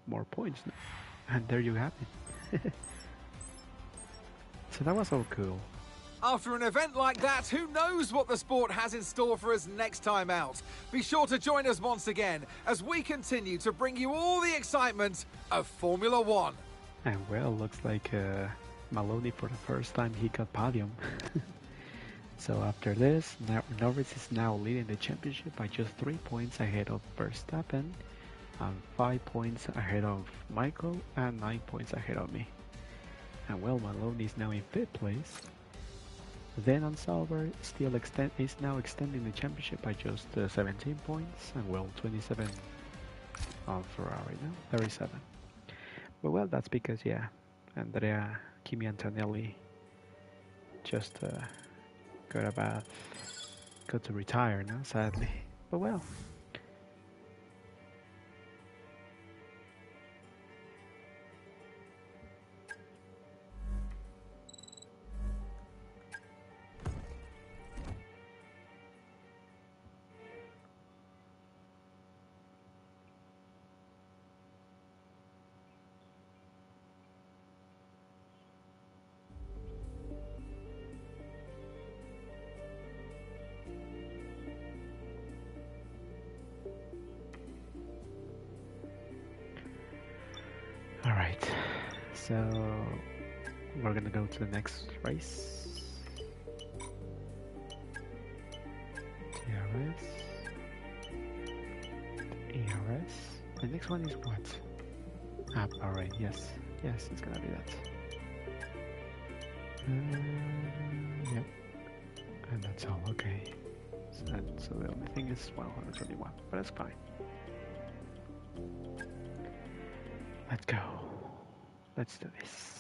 more points. And there you have it. So that was all cool. After an event like that, who knows what the sport has in store for us next time out? Be sure to join us once again as we continue to bring you all the excitement of Formula One. And well, looks like Maloney for the first time he got podium. So after this, Norris is now leading the championship by just 3 points ahead of Verstappen, and 5 points ahead of Michael, and 9 points ahead of me. And well, Maloney is now in 5th place. Then on silver, still is now extending the championship by just 17 points, and well, 27 on Ferrari now, 37. But well, that's because yeah, Andrea Kimi Antonelli just got to retire now, sadly. But well. Alright, so we're gonna go to the next race. TRS. ERS. The next one is what? Alright, yes. Yes, it's gonna be that. Yep. And that's all, okay. So the only thing is 121, but that's fine. Let's go. Let's do this.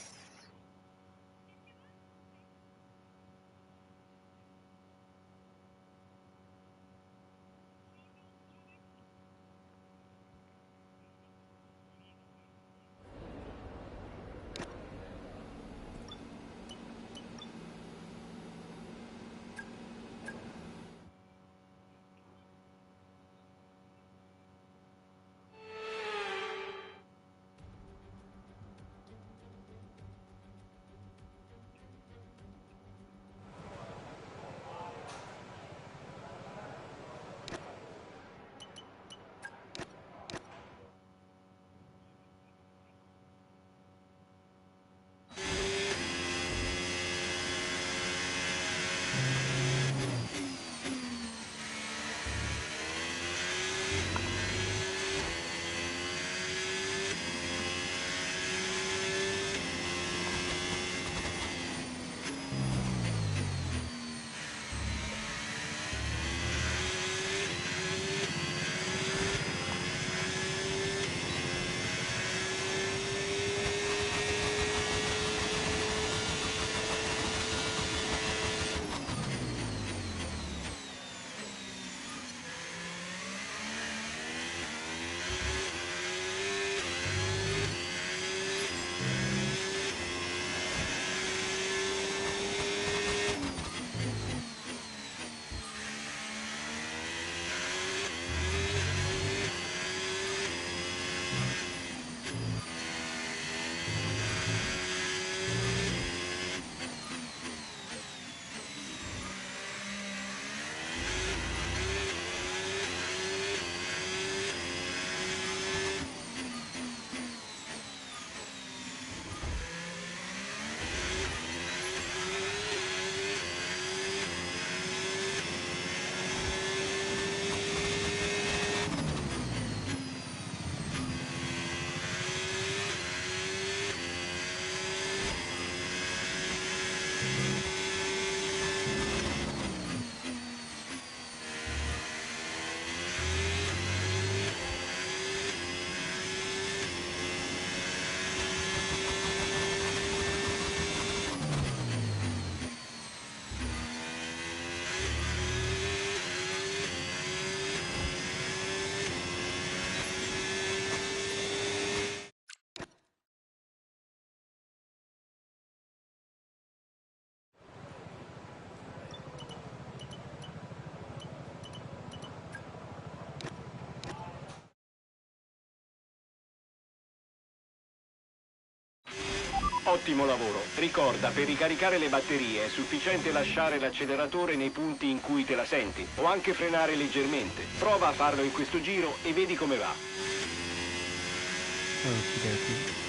Ottimo lavoro. Ricorda, per ricaricare le batterie è sufficiente lasciare l'acceleratore nei punti in cui te la senti, o anche frenare leggermente. Prova a farlo in questo giro e vedi come va. Okey-dokey.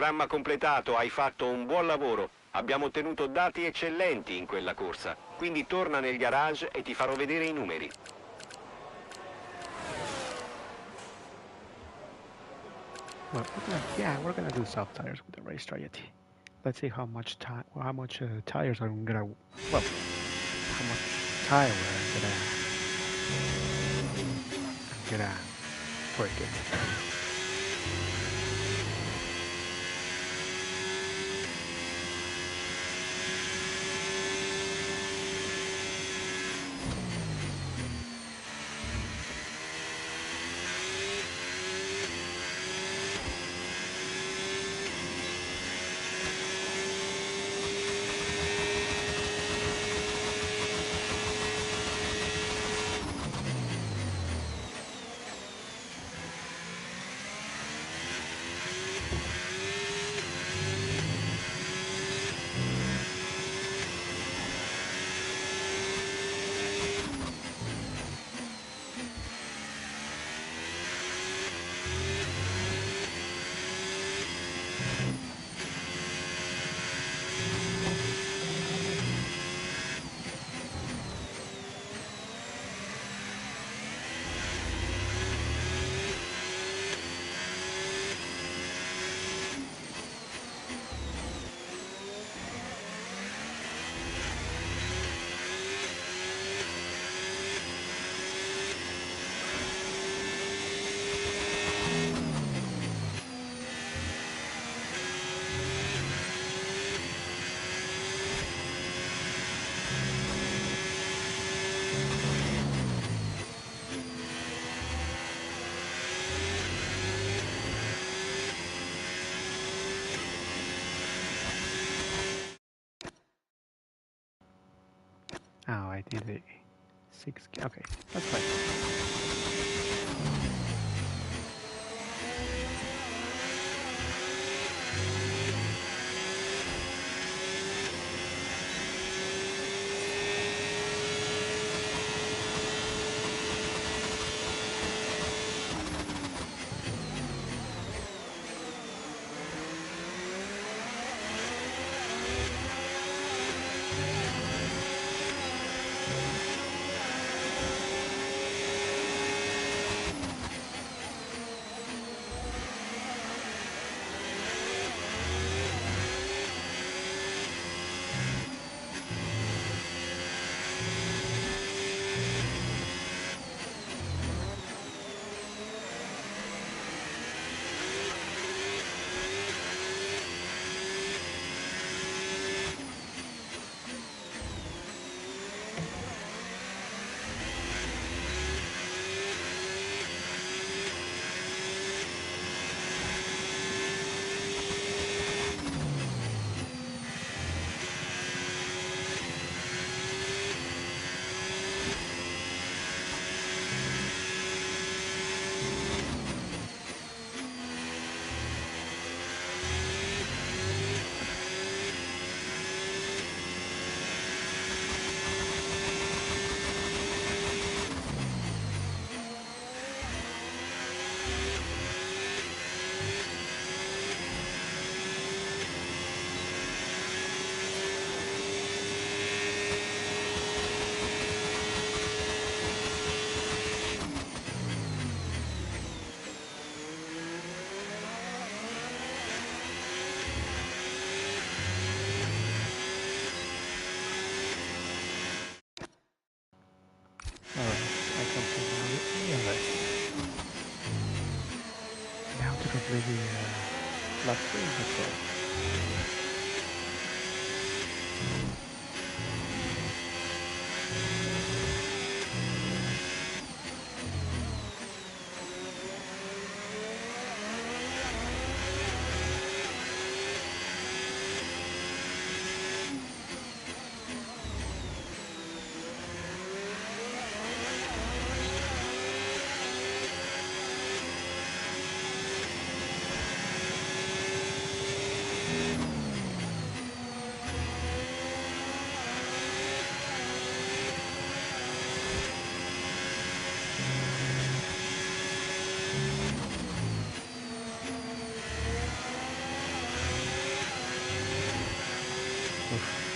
Programma completato, hai fatto un buon lavoro. Abbiamo ottenuto dati eccellenti in quella corsa. Quindi torna nel garage e ti farò vedere i numeri. Well, we're gonna do soft tires with the race strategy. Let's see how much time, how much tires I'm gonna, well, how much tire I'm gonna break it. Oh, I did it. 6. Okay, that's fine. Alright, I can see now the ELS. Now to complete the lap 3, that's all. Oof.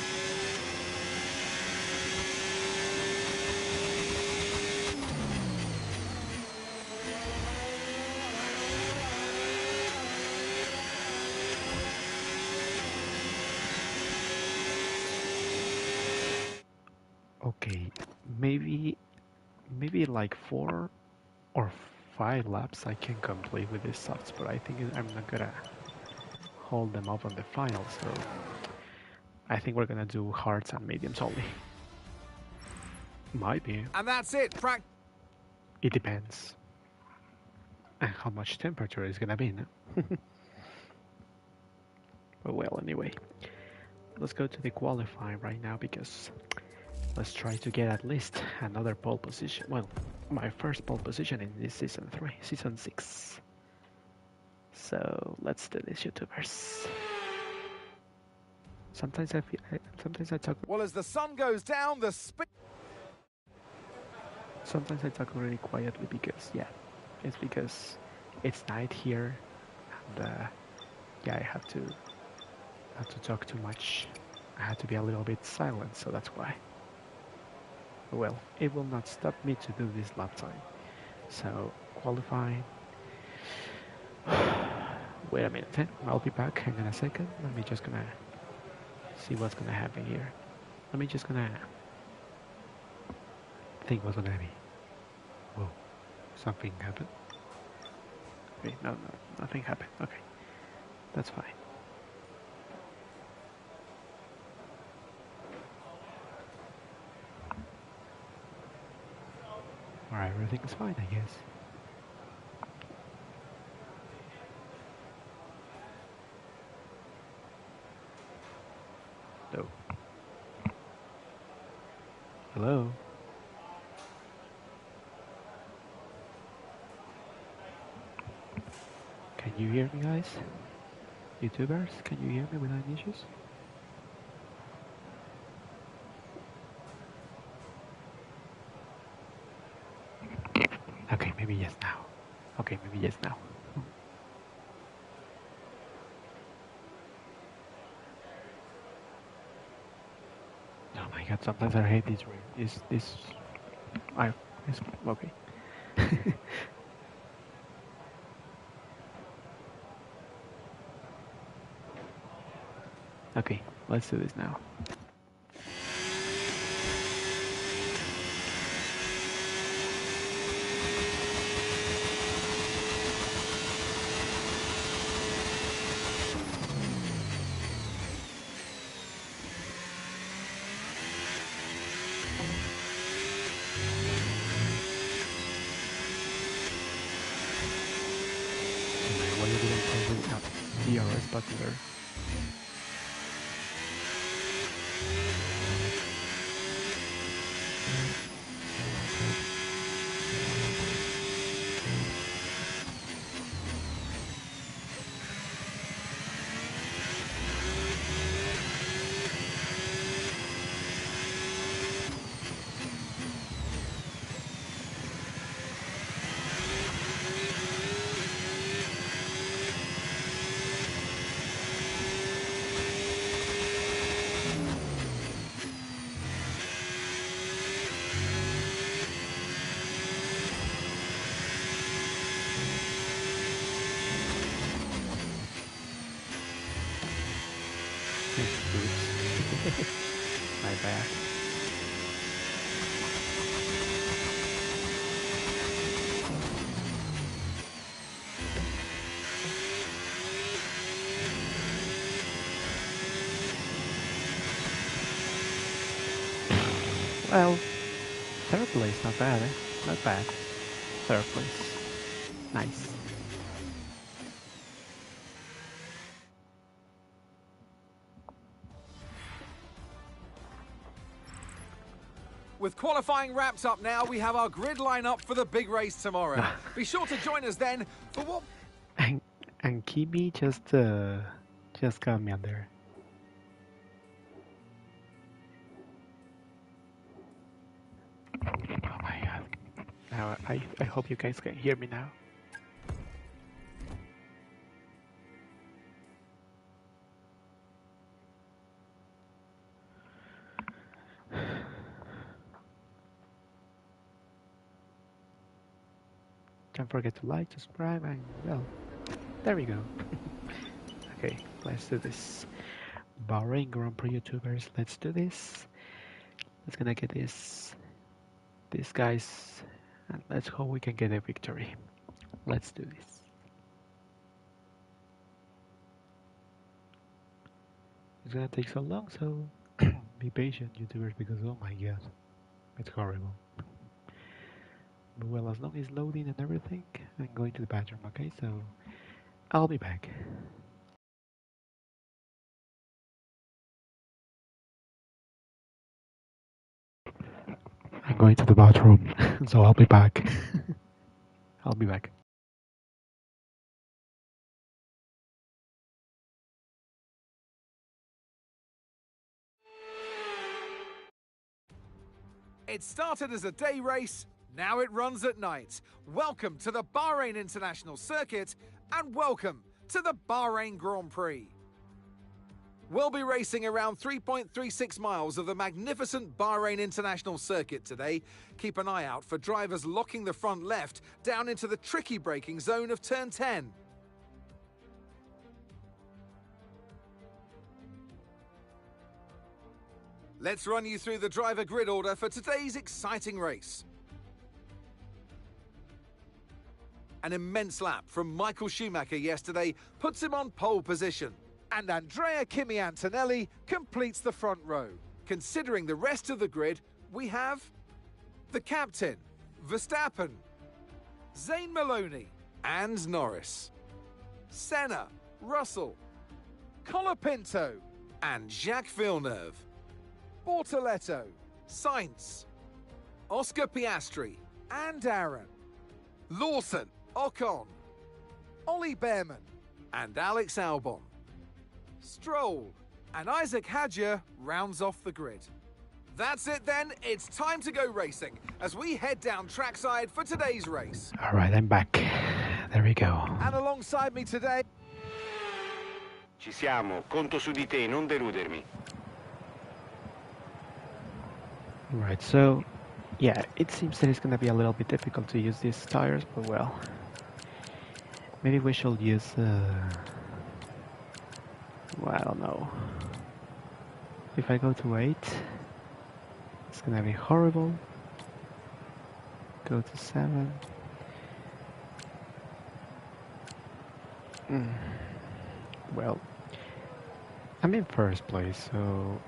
Okay, maybe like 4 or 5 laps I can complete with these softs, but I think I'm not gonna hold them up on the final, so I think we're gonna do hards and mediums only. Might be. And that's it. It depends. And how much temperature is gonna be, no? But well, anyway. Let's go to the qualifying right now because let's try to get at least another pole position. Well, my first pole position in this season 6. So let's do this, YouTubers. Sometimes I talk. Well, as the sun goes down, Sometimes I talk really quietly because it's because it's night here, and I have to talk too much. I have to be a little bit silent, so that's why. Well, it will not stop me to do this lap time. So qualifying. Wait a minute, I'll be back in a second. Let me just gonna see what's gonna happen here. Let me just gonna think what's gonna be. Whoa, something happened. Okay, no, nothing happened. Okay, that's fine. Alright, everything's fine, I guess. No. Hello? Can you hear me, guys? YouTubers, can you hear me without issues? Okay, maybe yes now. Okay, maybe yes now. Oh my god, sometimes I hate this room. It's okay. Okay, let's do this now. Why you didn't press the DRS button there? Oops. My bad. Well, third place, not bad, eh? Not bad. Third place. Nice. With qualifying wrapped up now, we have our grid lineup for the big race tomorrow. Be sure to join us then for what... And Kibi just got me on there. Oh my god. Now I hope you guys can hear me now. Don't forget to like, subscribe, and well, there we go. Okay, let's do this. Bahrain Grand Prix YouTubers, let's do this. Let's gonna get these guys, and let's hope we can get a victory. Let's do this. It's gonna take so long, so be patient, YouTubers, because oh my god, it's horrible. But well, as long as loading and everything, I'm going to the bathroom, okay? So I'll be back. I'm going to the bathroom, so I'll be back. I'll be back. It started as a day race, now it runs at night. Welcome to the Bahrain International Circuit, and welcome to the Bahrain Grand Prix. We'll be racing around 3.36 miles of the magnificent Bahrain International Circuit today. Keep an eye out for drivers locking the front left down into the tricky braking zone of turn 10. Let's run you through the driver grid order for today's exciting race. An immense lap from Michael Schumacher yesterday puts him on pole position. And Andrea Kimi Antonelli completes the front row. Considering the rest of the grid, we have the captain, Verstappen, Zayn Maloney, and Norris, Senna, Russell, Colapinto, and Jacques Villeneuve, Bortoletto, Sainz, Oscar Piastri, and Aaron, Lawson, Ocon, Ollie Behrman, and Alex Albon. Stroll, and Isaac Hadjar rounds off the grid. That's it then, it's time to go racing as we head down trackside for today's race. Alright, I'm back. There we go. And alongside me today... Ci siamo, conto su di te, non deludermi. Right, so yeah, it seems that it's gonna be a little bit difficult to use these tires, but well, maybe we should use well, I don't know. If I go to 8, it's gonna be horrible. Go to 7. Well, I'm in first place, so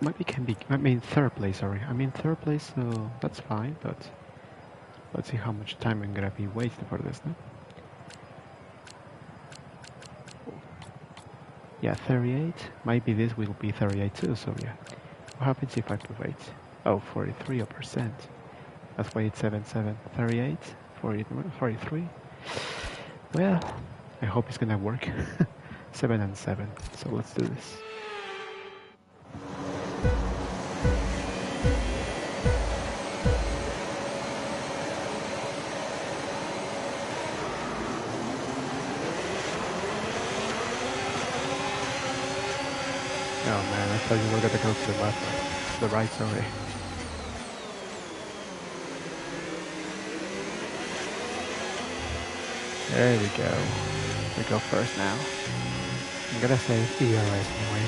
maybe can be. I'm in third place. Sorry, I'm in third place, so that's fine. But let's see how much time I'm gonna be wasting for this. No? Yeah, 38. Maybe this will be 38 too. So yeah, what happens if I put 8? Oh, 43%. That's why it's 77. 38, 43. Well, I hope it's gonna work. 7 and 7. So let's do this. Oh man, I thought you were gonna go to the left, the right, sorry. There we go. We go first now. I'm gonna save ERS anyway.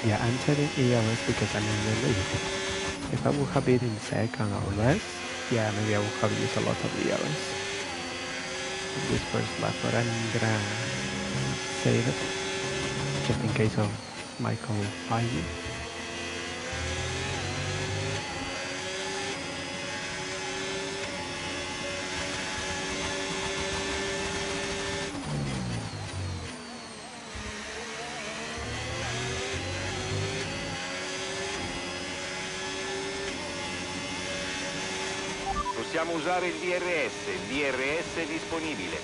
Yeah, I'm telling ERS because I'm in the lead. If I would have been in second or less, yeah, maybe I would have used a lot of ERS in this first lap, but I'm gonna save it just in case of Michael finding. Possiamo usare il DRS è disponibile.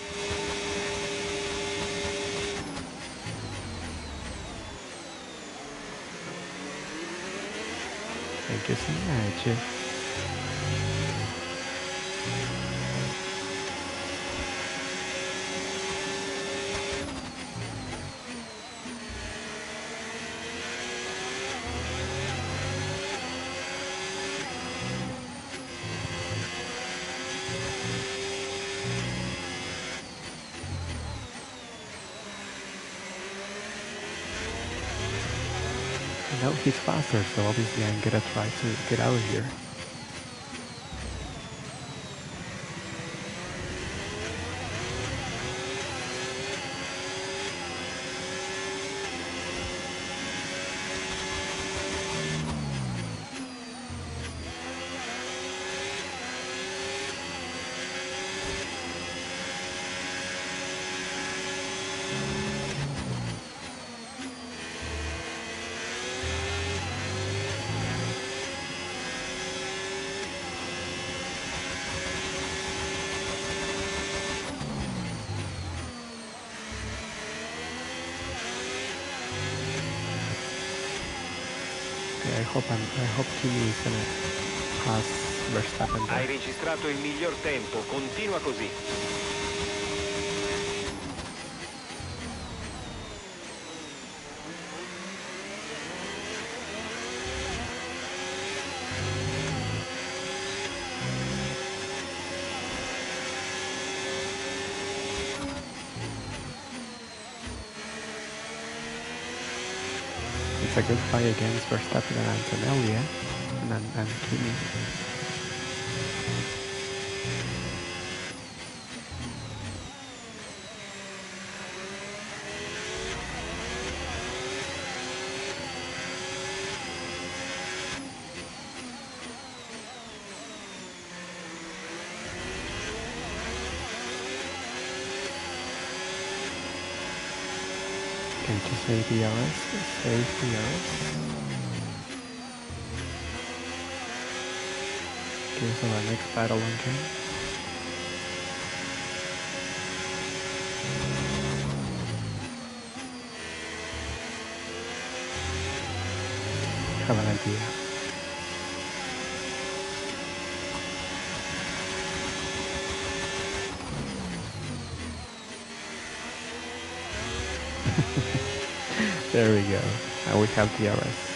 Thank you so much. No, he's faster, so obviously I'm gonna try to get out of here. I hope Kimi is gonna pass Verstappen there. Hai registrato il miglior tempo, continua così. It's a good fight against Verstappen and Antonelli, and Kimi. Can you save DRS? Save DRS. Okay, so our next battle on game. Have an idea. There we go. And we have DRS.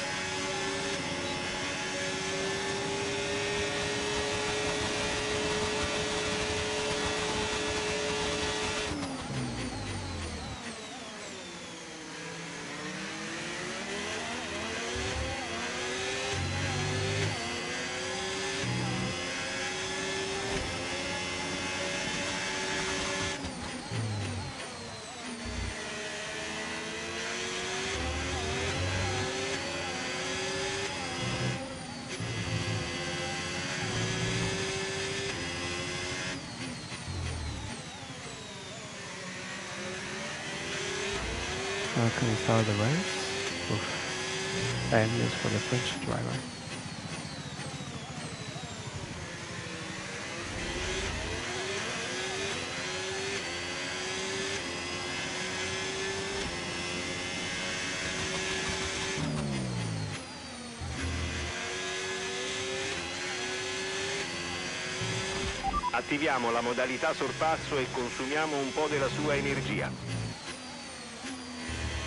How can we start the race? Oof. Bad news for the French driver. Attiviamo la modalità sorpasso e consumiamo un po' della sua energia.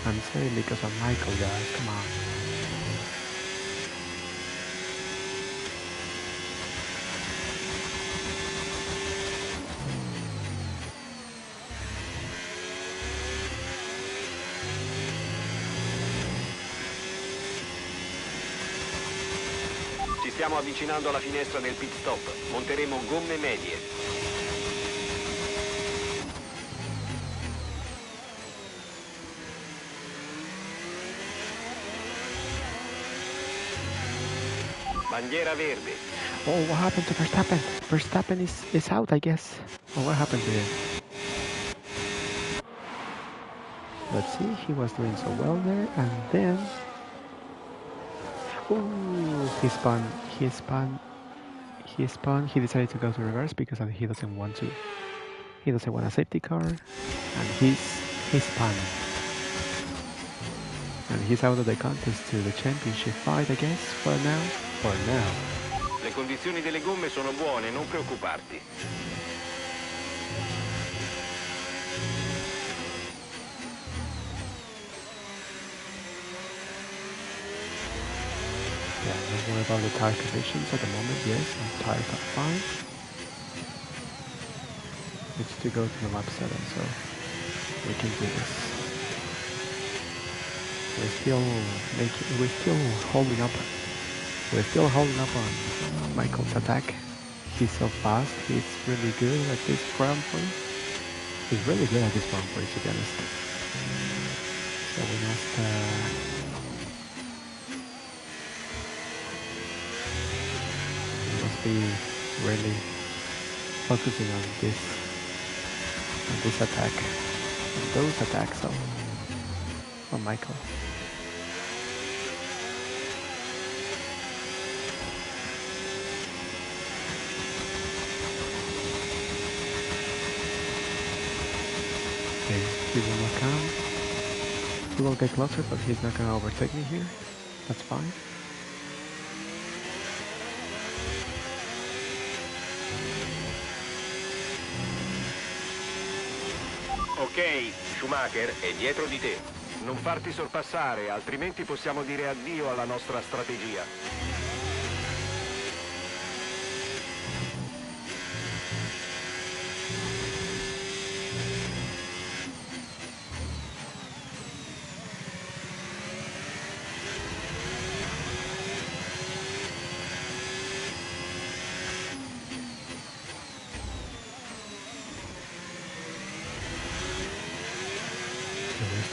I'm saying because of Michael, guys, come on. Ci stiamo avvicinando alla finestra del pit stop. Monteremo gomme medie. Bandiera verde. Oh, what happened to Verstappen? Verstappen is out, I guess. Oh, what happened to him? Let's see, he was doing so well there, and then... Ooh, he spun he spun. He decided to go to reverse because he doesn't want to. He doesn't want a safety car, and he spun. And he's out of the contest to the championship fight, I guess, for now. For now. Le condizioni delle gomme sono buone, non preoccuparti. Yeah, don't worry about the tire conditions at the moment. Yes, the tires are fine. It's to go to the lap 7, so we can do this. We're still holding up. We're still holding up on Michael's attack. He's so fast. He's really good at this Grand Prix. He's really good at this Grand Prix, to be honest. So we must be really focusing on this attack, and those attacks of Michael. Okay, he will not come. He will get closer, but he's not gonna overtake me here. That's fine. Ok, Schumacher è dietro di te. Non farti sorpassare, altrimenti possiamo dire addio alla nostra strategia.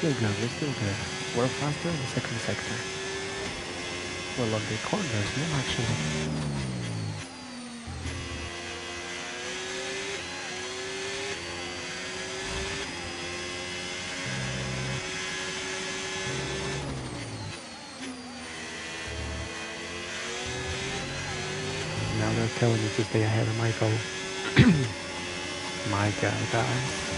We're still good. We're faster in the second sector. Well, on the corners, no, actually. Now they're telling me to stay ahead of Michael. My God, guys.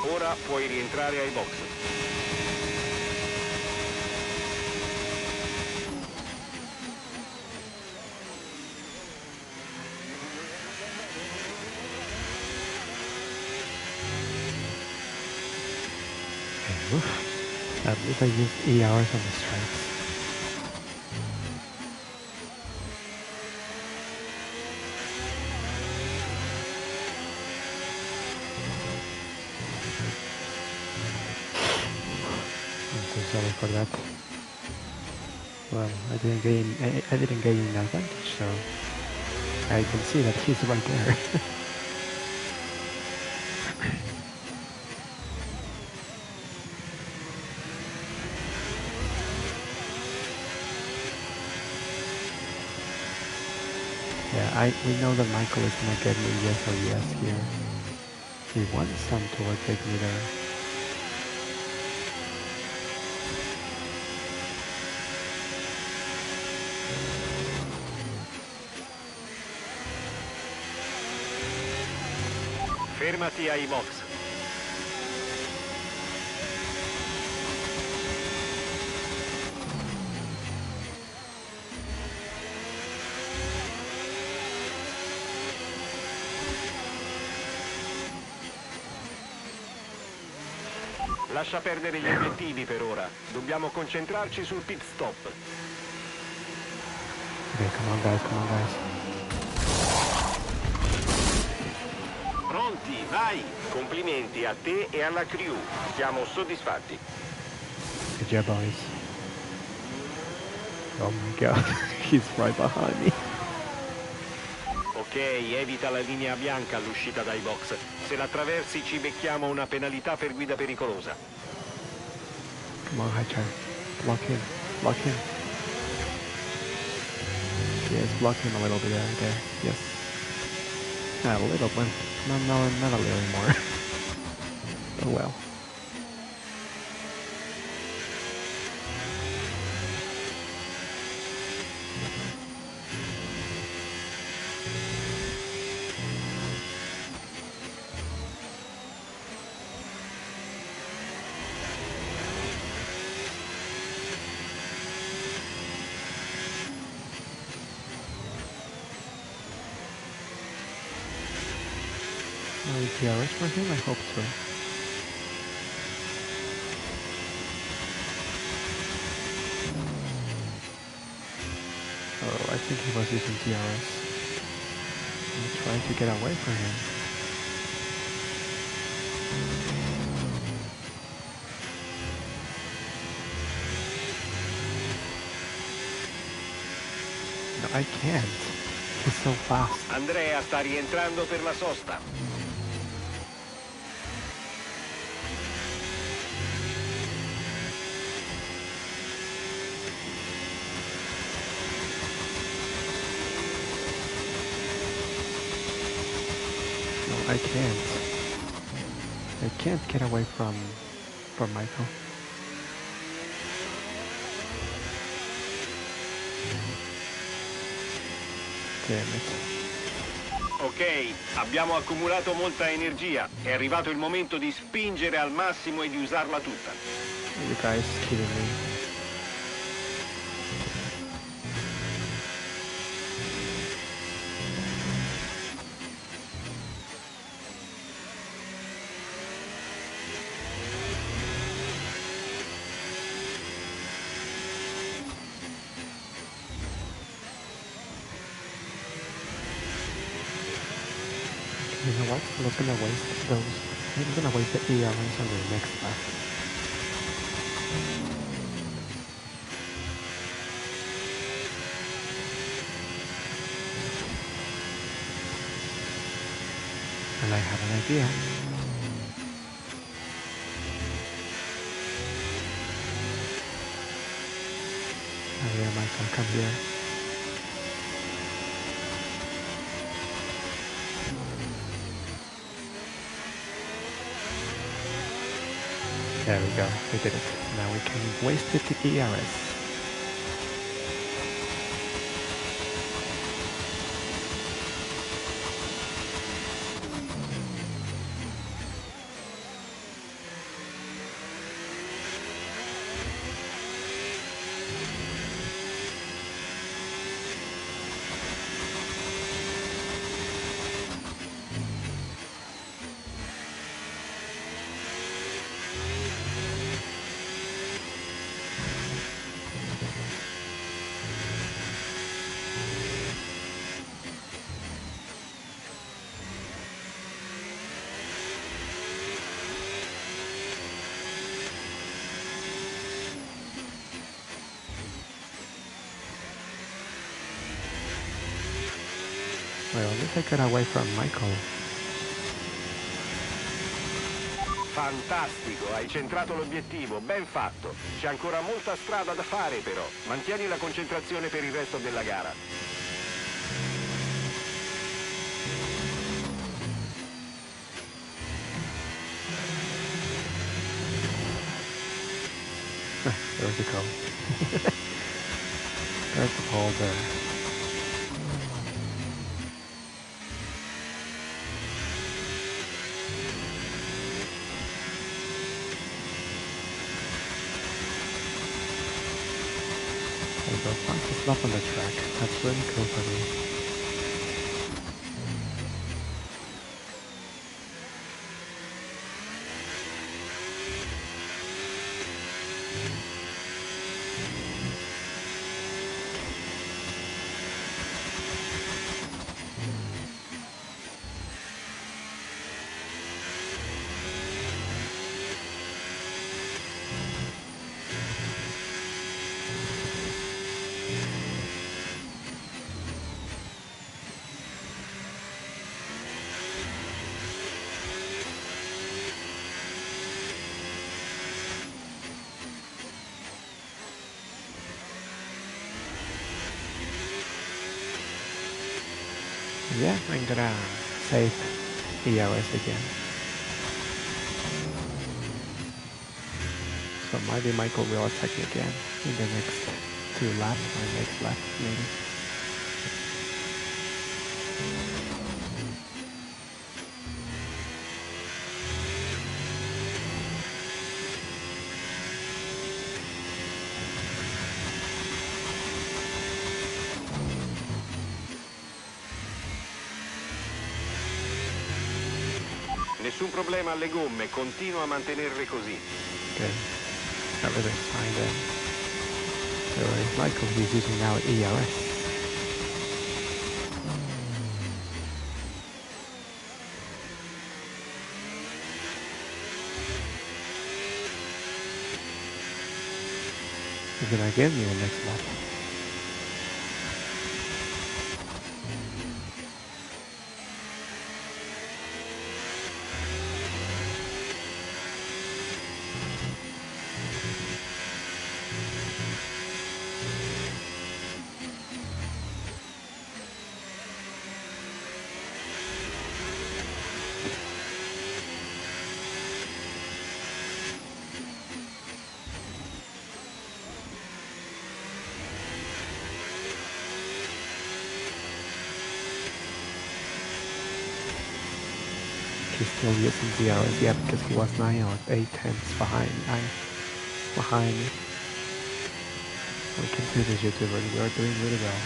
Ora puoi rientrare ai box. At least I used ERs on the strikes. I'm so sorry for that. Well, I didn't gain an advantage, so I can see that he's right there. Yeah, we know that Michael is gonna get me yes or yes here. He wants some to overtake me there. Fermati ai box. Lascia perdere gli obiettivi per ora. Dobbiamo concentrarci sul pit stop. Okay, come on guys. Pronti, vai! Complimenti a te e alla crew. Siamo soddisfatti. Good job, boys. Oh my God, he's right behind me. Ok, evita la linea bianca all'uscita dai box. Se la attraversi ci becchiamo una penalità per guida pericolosa. Come on, high chair. Block him. Yes, block him a little bit there. Yes. A little, but not a little more. Oh well. TRS for him? I hope so. Oh, I think he was using TRS. I'm trying to get away from him. No, I can't. He's so fast. Andrea sta rientrando per la sosta. No, I can't. I can't get away from Michael. Damn it. Ok, abbiamo accumulato molta energia. È arrivato il momento di spingere al massimo e di usarla tutta. Are you guys kidding me? You know what? I'm not gonna waste those. I'm gonna waste the ERs on the next lap. And I have an idea. Javier, Michael, come here. There we go, we did it. Now we can waste it to ERS. Well, at least I got away from Michael. Fantastico, hai centrato l'obiettivo, ben fatto. C'è ancora molta strada da fare però. Mantieni la concentrazione per il resto della gara. There's the call. There's the call there. So fastest lap on the track. That's really cool for me. Yeah, I'm gonna save ERS again. So maybe Michael will attack me again in the next 2 laps or next lap maybe. Nessun problema alle gomme, continua a mantenerle così. Okay, everything's fine then. So Michael is using now ERS. He's gonna give me the next lap. He's still using DRS, yeah, because he was 9 or 8 tenths behind me. We can see this YouTuber, we are doing really well.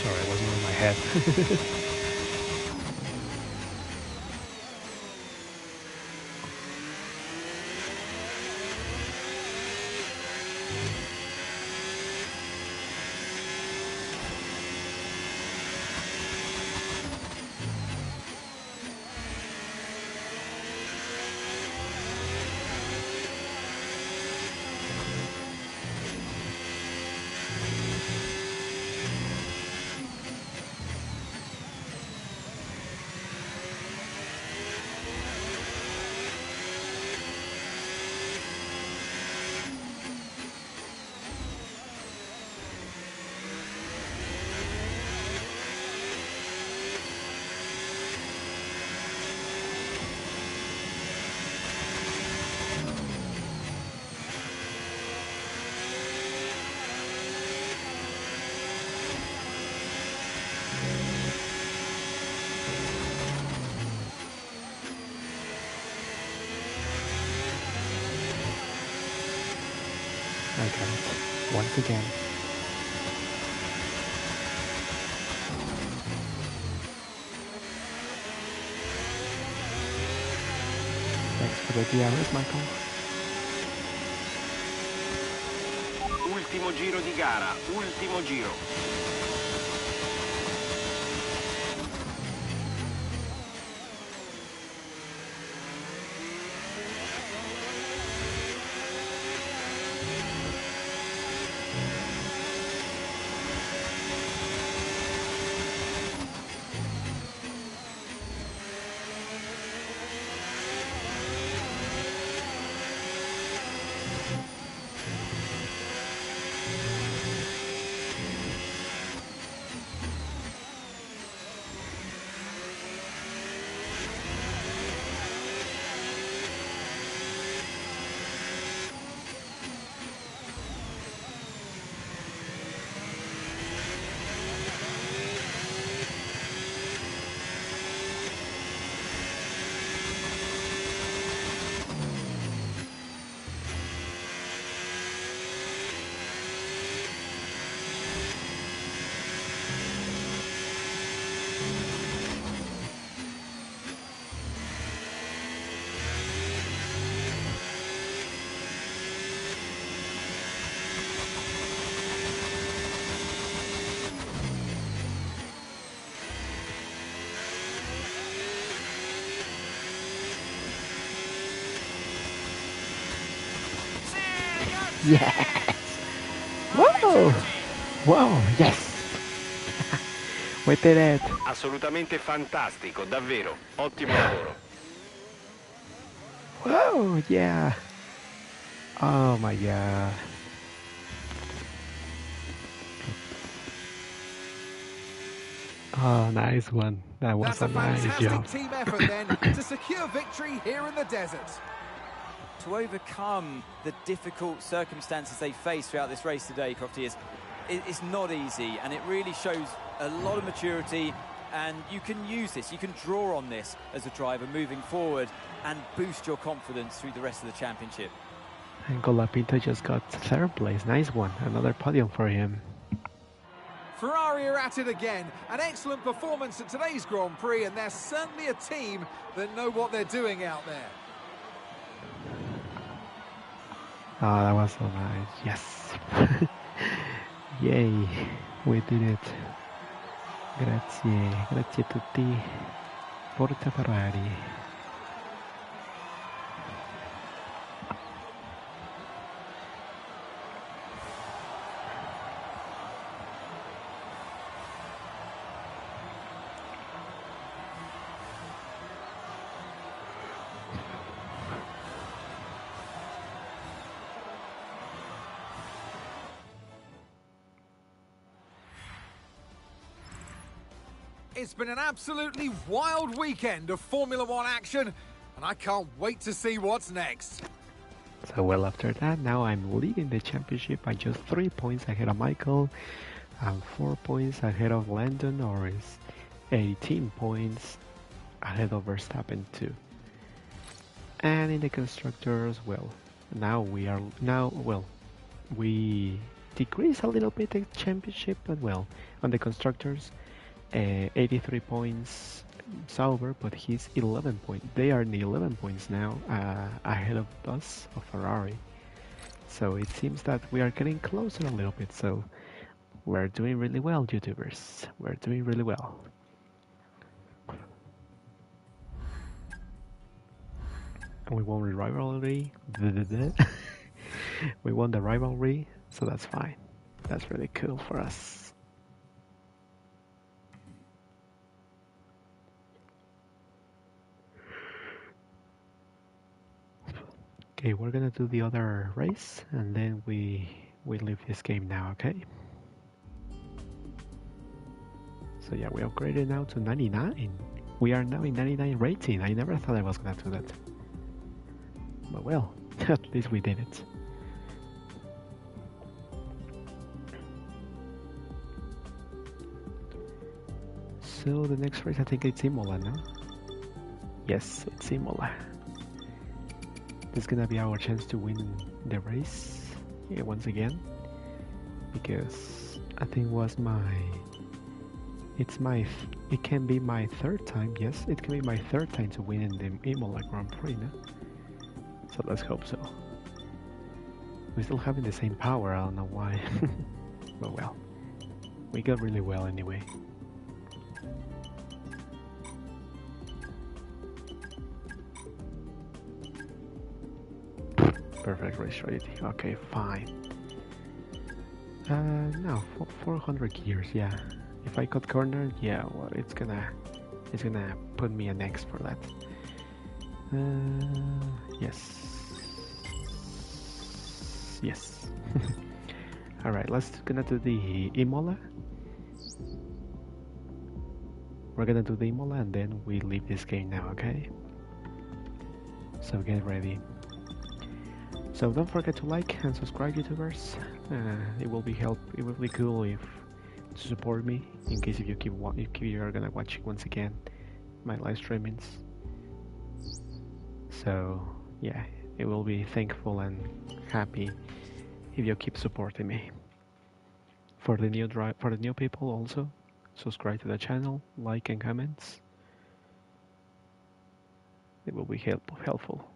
Sorry, it wasn't in my head. I got it. Once again. Thanks for the DRS, Michael. Ultimo giro di gara, ultimo giro. Yes! Whoa! Whoa, yes! We did it! Assolutamente fantastico, davvero. Ottimo lavoro. Whoa, yeah! Oh my god. Oh, nice one. That was That's a a nice fantastic job. team effort then to secure victory here in the desert. To overcome the difficult circumstances they face throughout this race today, Crofty, it's not easy, and it really shows a lot of maturity, and you can use this, you can draw on this as a driver moving forward and boost your confidence through the rest of the championship. And Colapinto just got third place. Nice one. Another podium for him. Ferrari are at it again. An excellent performance at today's Grand Prix, and they're certainly a team that know what they're doing out there. Oh, that was so nice. Yes. Yay. We did it. Grazie. Grazie a tutti. Forza Ferrari. It's been an absolutely wild weekend of Formula One action, and I can't wait to see what's next. So well, after that, now I'm leading the championship by just 3 points ahead of Michael and 4 points ahead of Landon Norris, 18 points ahead of Verstappen too. And in the constructors, well, we decrease a little bit the championship, but well, on the constructors, 83 points Sauber, but he's 11 points. They are in the 11 points now, ahead of us, of Ferrari. So it seems that we are getting closer a little bit. So we're doing really well, YouTubers. We're doing really well. And we won the rivalry. We won the rivalry, so that's fine. That's really cool for us. Okay, we're gonna do the other race, and then we leave this game now, okay? So yeah, we upgraded now to 99. We are now in 99 rating. I never thought I was gonna do that. But well, at least we did it. So the next race, I think it's Imola, no? Yes, it's Imola. This is gonna be our chance to win the race once again, because I think it can be my third time. Yes, it can be my third time to win in the Imola Grand Prix, no? So let's hope so. We're still having the same power. I don't know why, but well, we got really well anyway. Perfect race strategy. Okay, fine. Now 400 gears. Yeah, if I cut corner, yeah, well, it's gonna put me an X for that. Yes. Yes. All right, let's gonna do the Imola. We're gonna do the Imola, and then we leave this game now. Okay. So get ready. So don't forget to like and subscribe, YouTubers. It will be cool if to support me in case if you are gonna watch once again my live streamings. So yeah, it will be thankful and happy if you keep supporting me. For the new people also, subscribe to the channel, like and comments. It will be helpful.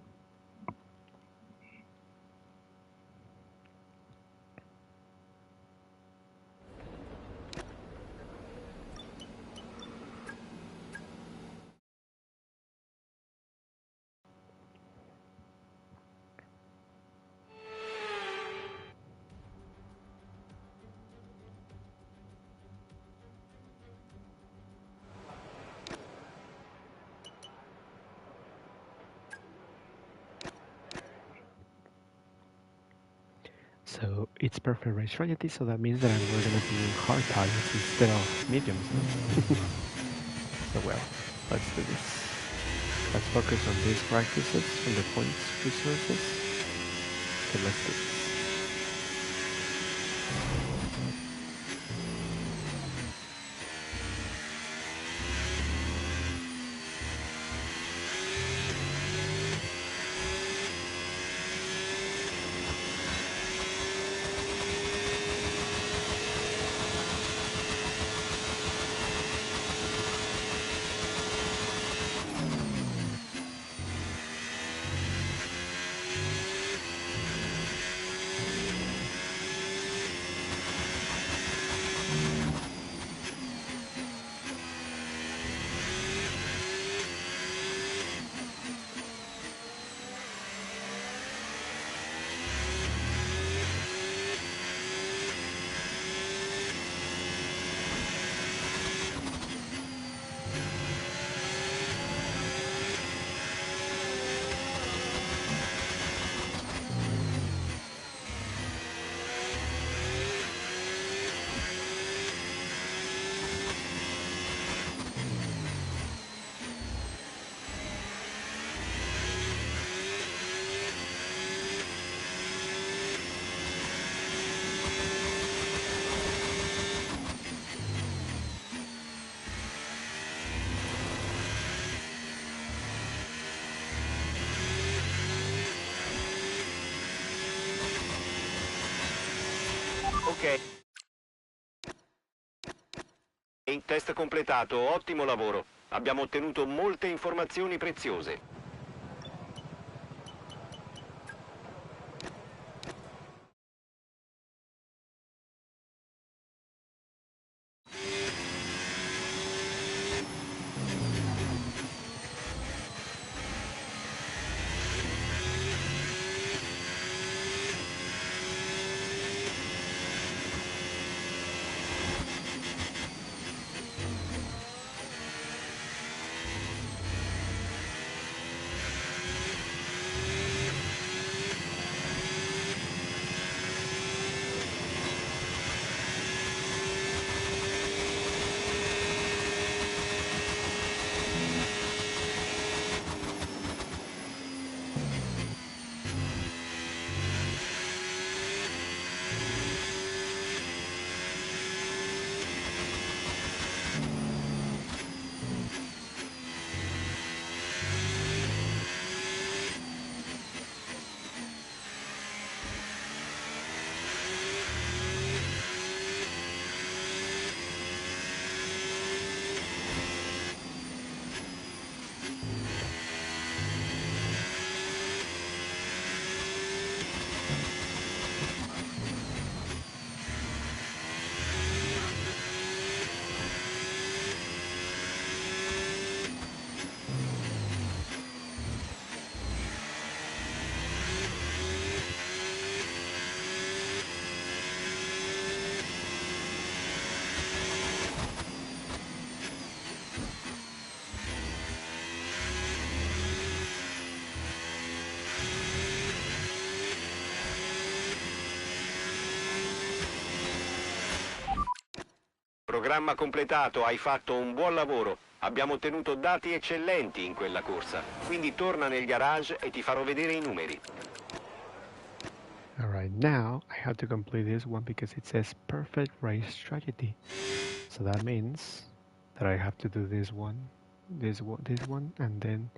So it's perfect race strategy, so that means that we're gonna do hard targets instead of mediums. So well, let's do this. Let's focus on these practices, on the points resources. Okay, let's do this. Ok. Test completato, ottimo lavoro. Abbiamo ottenuto molte informazioni preziose. Programma completato, hai fatto un buon lavoro. Abbiamo ottenuto dati eccellenti in quella corsa. Quindi torna nel garage e ti farò vedere i numeri. Alright, now I have to complete this one because it says perfect race strategy. So that means that I have to do this one, and then,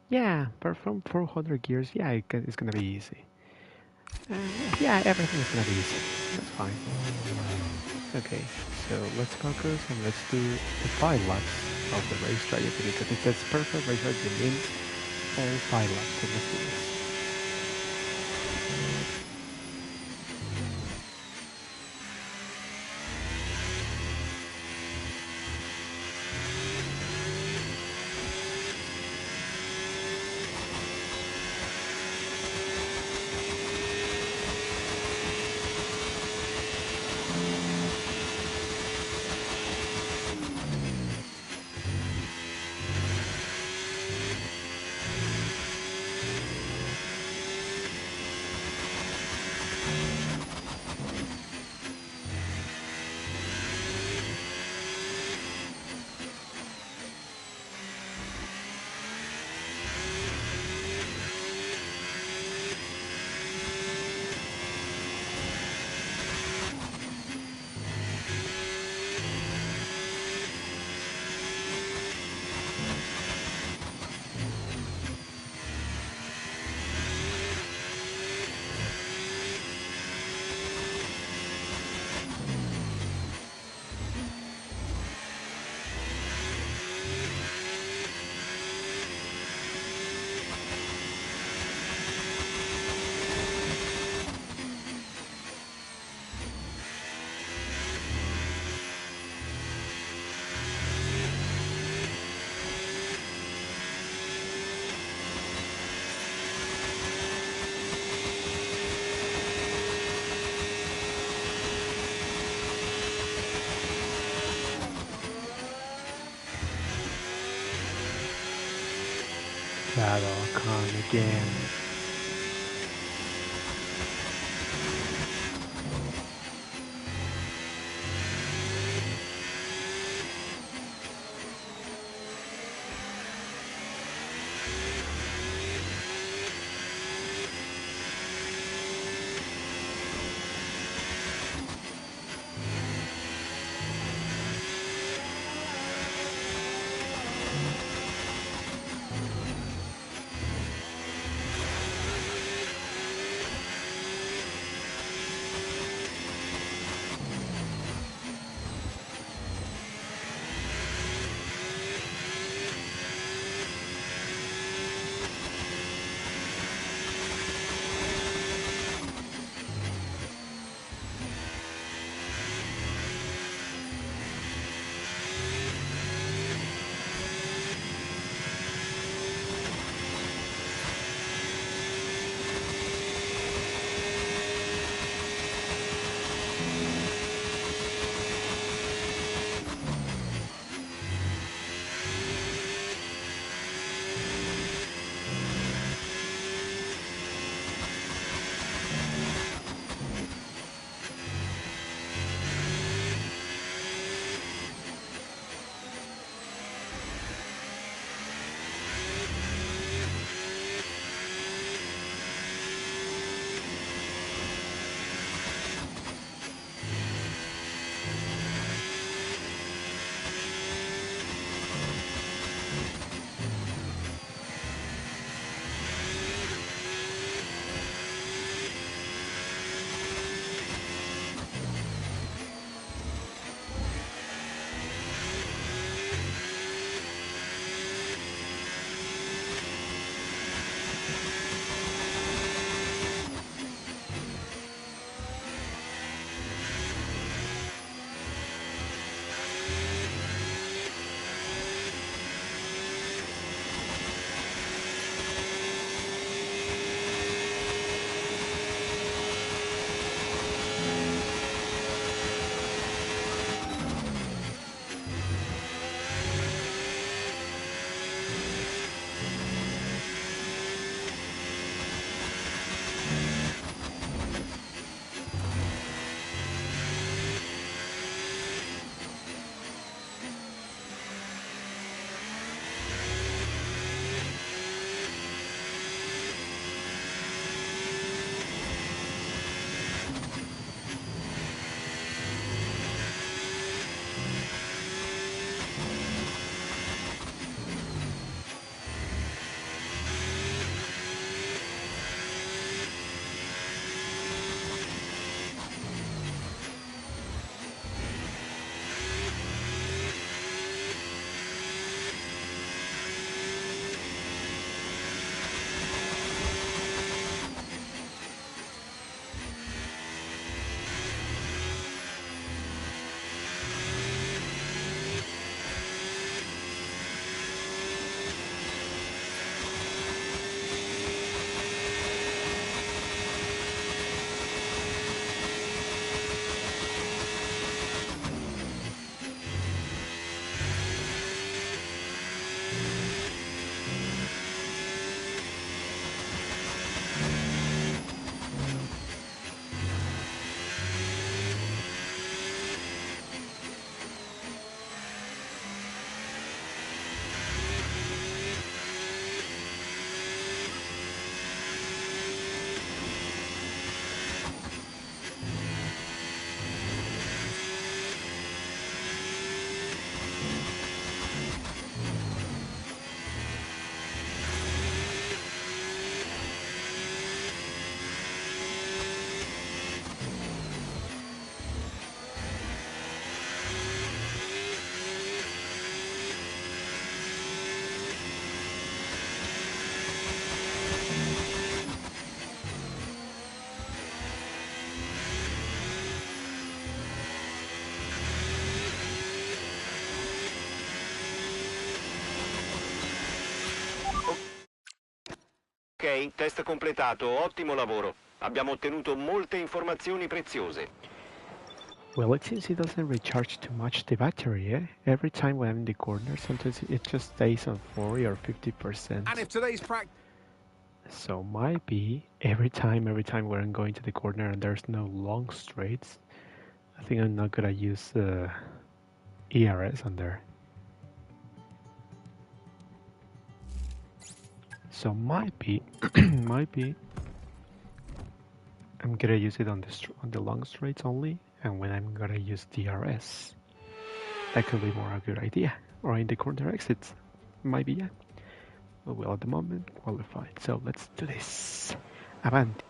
yeah, from 400 gears, yeah, it's gonna be easy. Yeah, everything is gonna be easy. That's fine. Okay, so let's focus and let's do the 5 laps of the race strategy because it says perfect race strategy means all 5 laps. So let's do this. Shadow Khan again. Ok, test completato, ottimo lavoro. Abbiamo ottenuto molte informazioni preziose. Well, it seems it doesn't recharge too much the battery, eh? Every time when I'm in the corner, sometimes it just stays on 40 or 50%. And if today's practice... So might be every time when I'm going to the corner and there's no long straights, I think I'm not gonna use ERS on there. So might be, might be, I'm gonna use it on the long straights only, and when I'm gonna use DRS, that could be more a good idea. Or in the corner exits, might be, yeah. But well, at the moment, qualified. So let's do this. Avanti.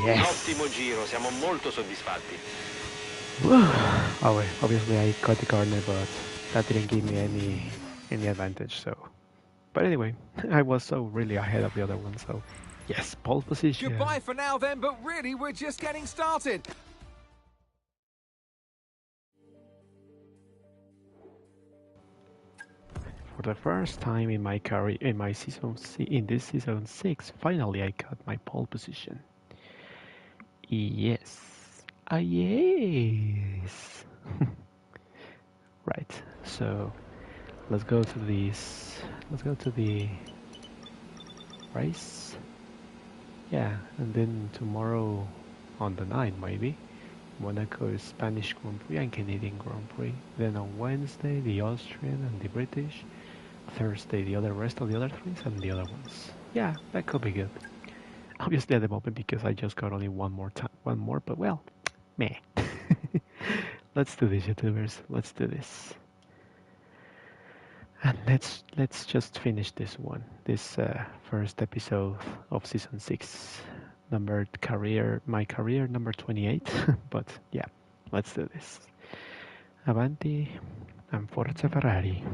Yes. Ottimo giro, siamo molto soddisfatti. Oh wait, obviously I got the corner, but that didn't give me any advantage. So, but anyway, I was so really ahead of the other one. So, yes, pole position. Goodbye for now then, but really we're just getting started. For the first time in my career, in this season 6, finally I got my pole position. Yes. Ah, yes. Right. So let's go to this. Let's go to the race. Yeah, and then tomorrow on the 9th maybe, Monaco is Spanish Grand Prix and Canadian Grand Prix. Then on Wednesday the Austrian and the British. Thursday the rest of the other threes and the other ones. Yeah, that could be good. Obviously at the moment because I just got only one more, but well, meh. Let's do this, YouTubers. Let's do this. And let's just finish this one. This first episode of season 6, my career number 28. But yeah, let's do this. Avanti and Forza Ferrari.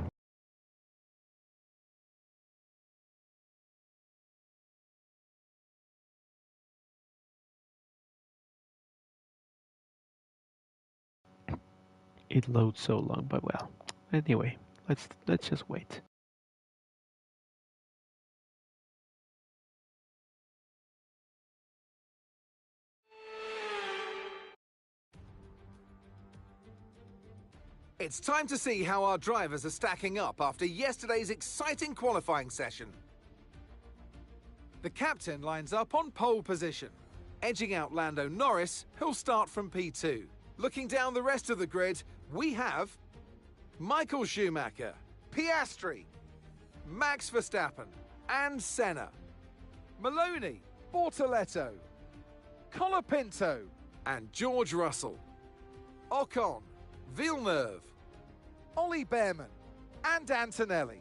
It loads so long, but well. Anyway, let's just wait. It's time to see how our drivers are stacking up after yesterday's exciting qualifying session. The captain lines up on pole position, edging out Lando Norris, who'll start from P2. Looking down the rest of the grid, we have Michael Schumacher, Piastri, Max Verstappen, and Senna, Maloney, Bortoletto, Colapinto, and George Russell, Ocon, Villeneuve, Ollie Behrman, and Antonelli,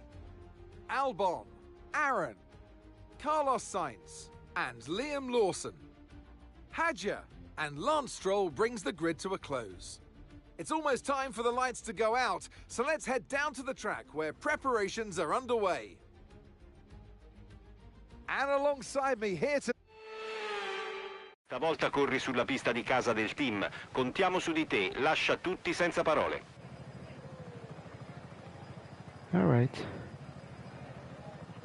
Albon, Aaron, Carlos Sainz, and Liam Lawson. Hadja and Lance Stroll brings the grid to a close. It's almost time for the lights to go out, so let's head down to the track where preparations are underway. And alongside me here to... Stavolta corri sulla pista di casa del team. Contiamo su di te, lascia tutti senza parole. Alright.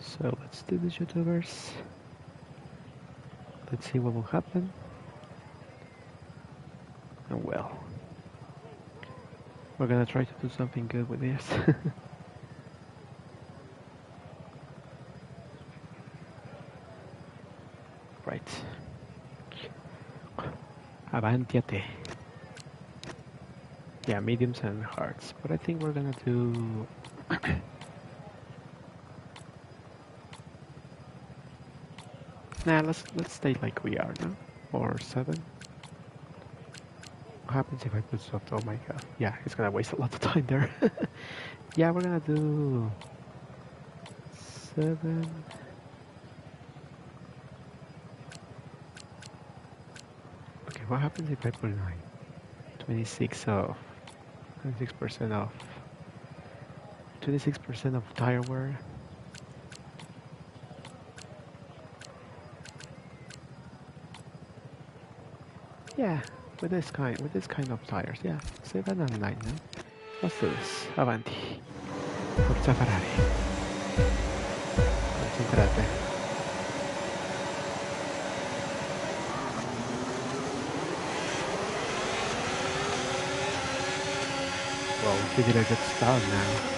So let's do this, YouTubers. Let's see what will happen. And well, we're gonna try to do something good with this. Right. Avanti. Yeah, mediums and hearts. But I think we're gonna do nah, let's stay like we are now. Or 7. What happens if I put soft? Oh my god. Yeah, it's gonna waste a lot of time there. Yeah, we're gonna do 7. Okay, what happens if I put 9? 26 off. 26% off. 26% of tire wear. Yeah, with this kind of tires, yeah. 7 and 9 now. Let's do this. Avanti. Forza Ferrari. Concentrate. Well, we did a good start now.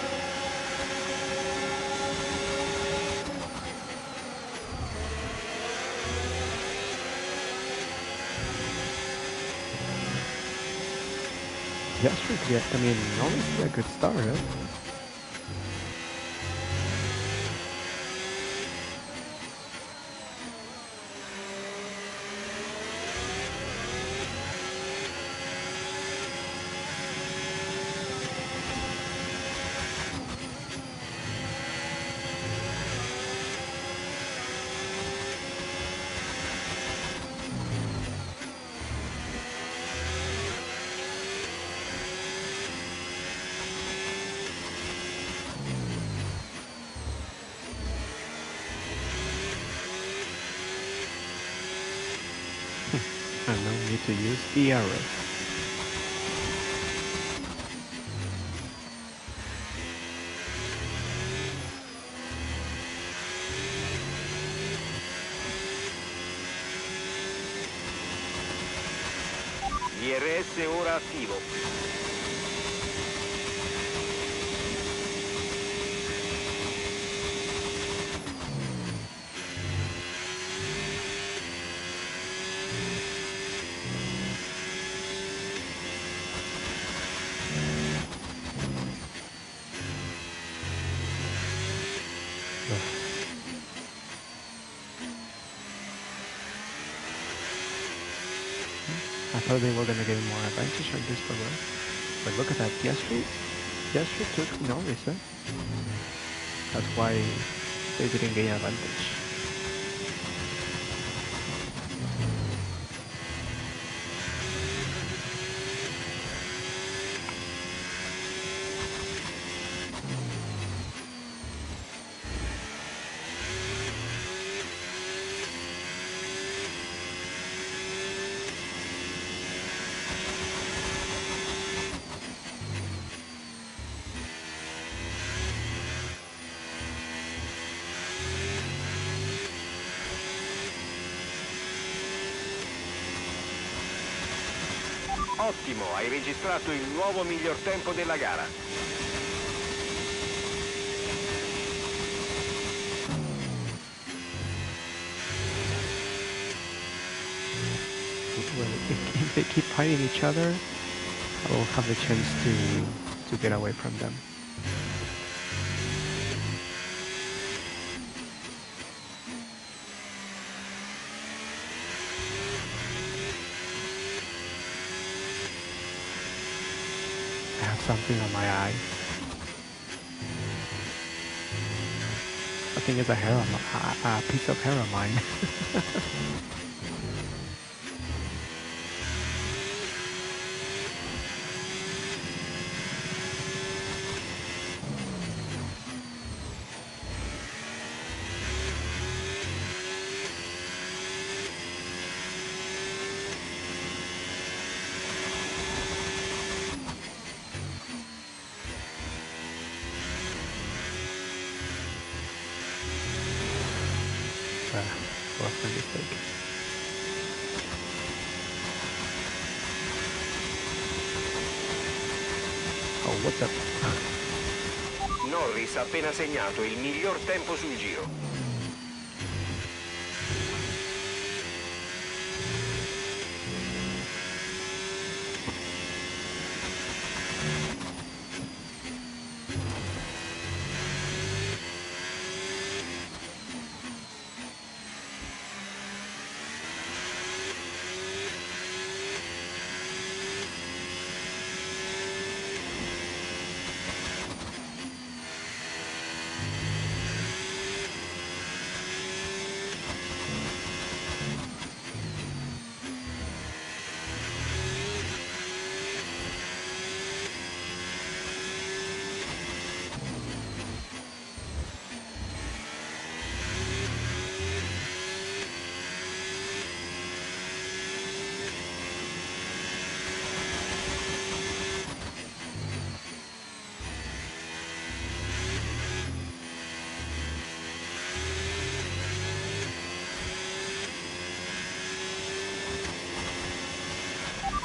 Yes, yeah, I mean, honestly, a good start, eh? And no need to use the arrow. DRS ora attivo. I thought they were gonna get more advantage on this one, right? But look at that, Piastri took Norris, eh? That's why they didn't gain advantage. Ottimo, hai registrato il nuovo miglior tempo della gara. Well, if they keep fighting each other, I will have the chance to get away from them. I have something on my eye. I think it's a piece of hair of mine. what's up? Norris ha appena segnato il miglior tempo sul giro.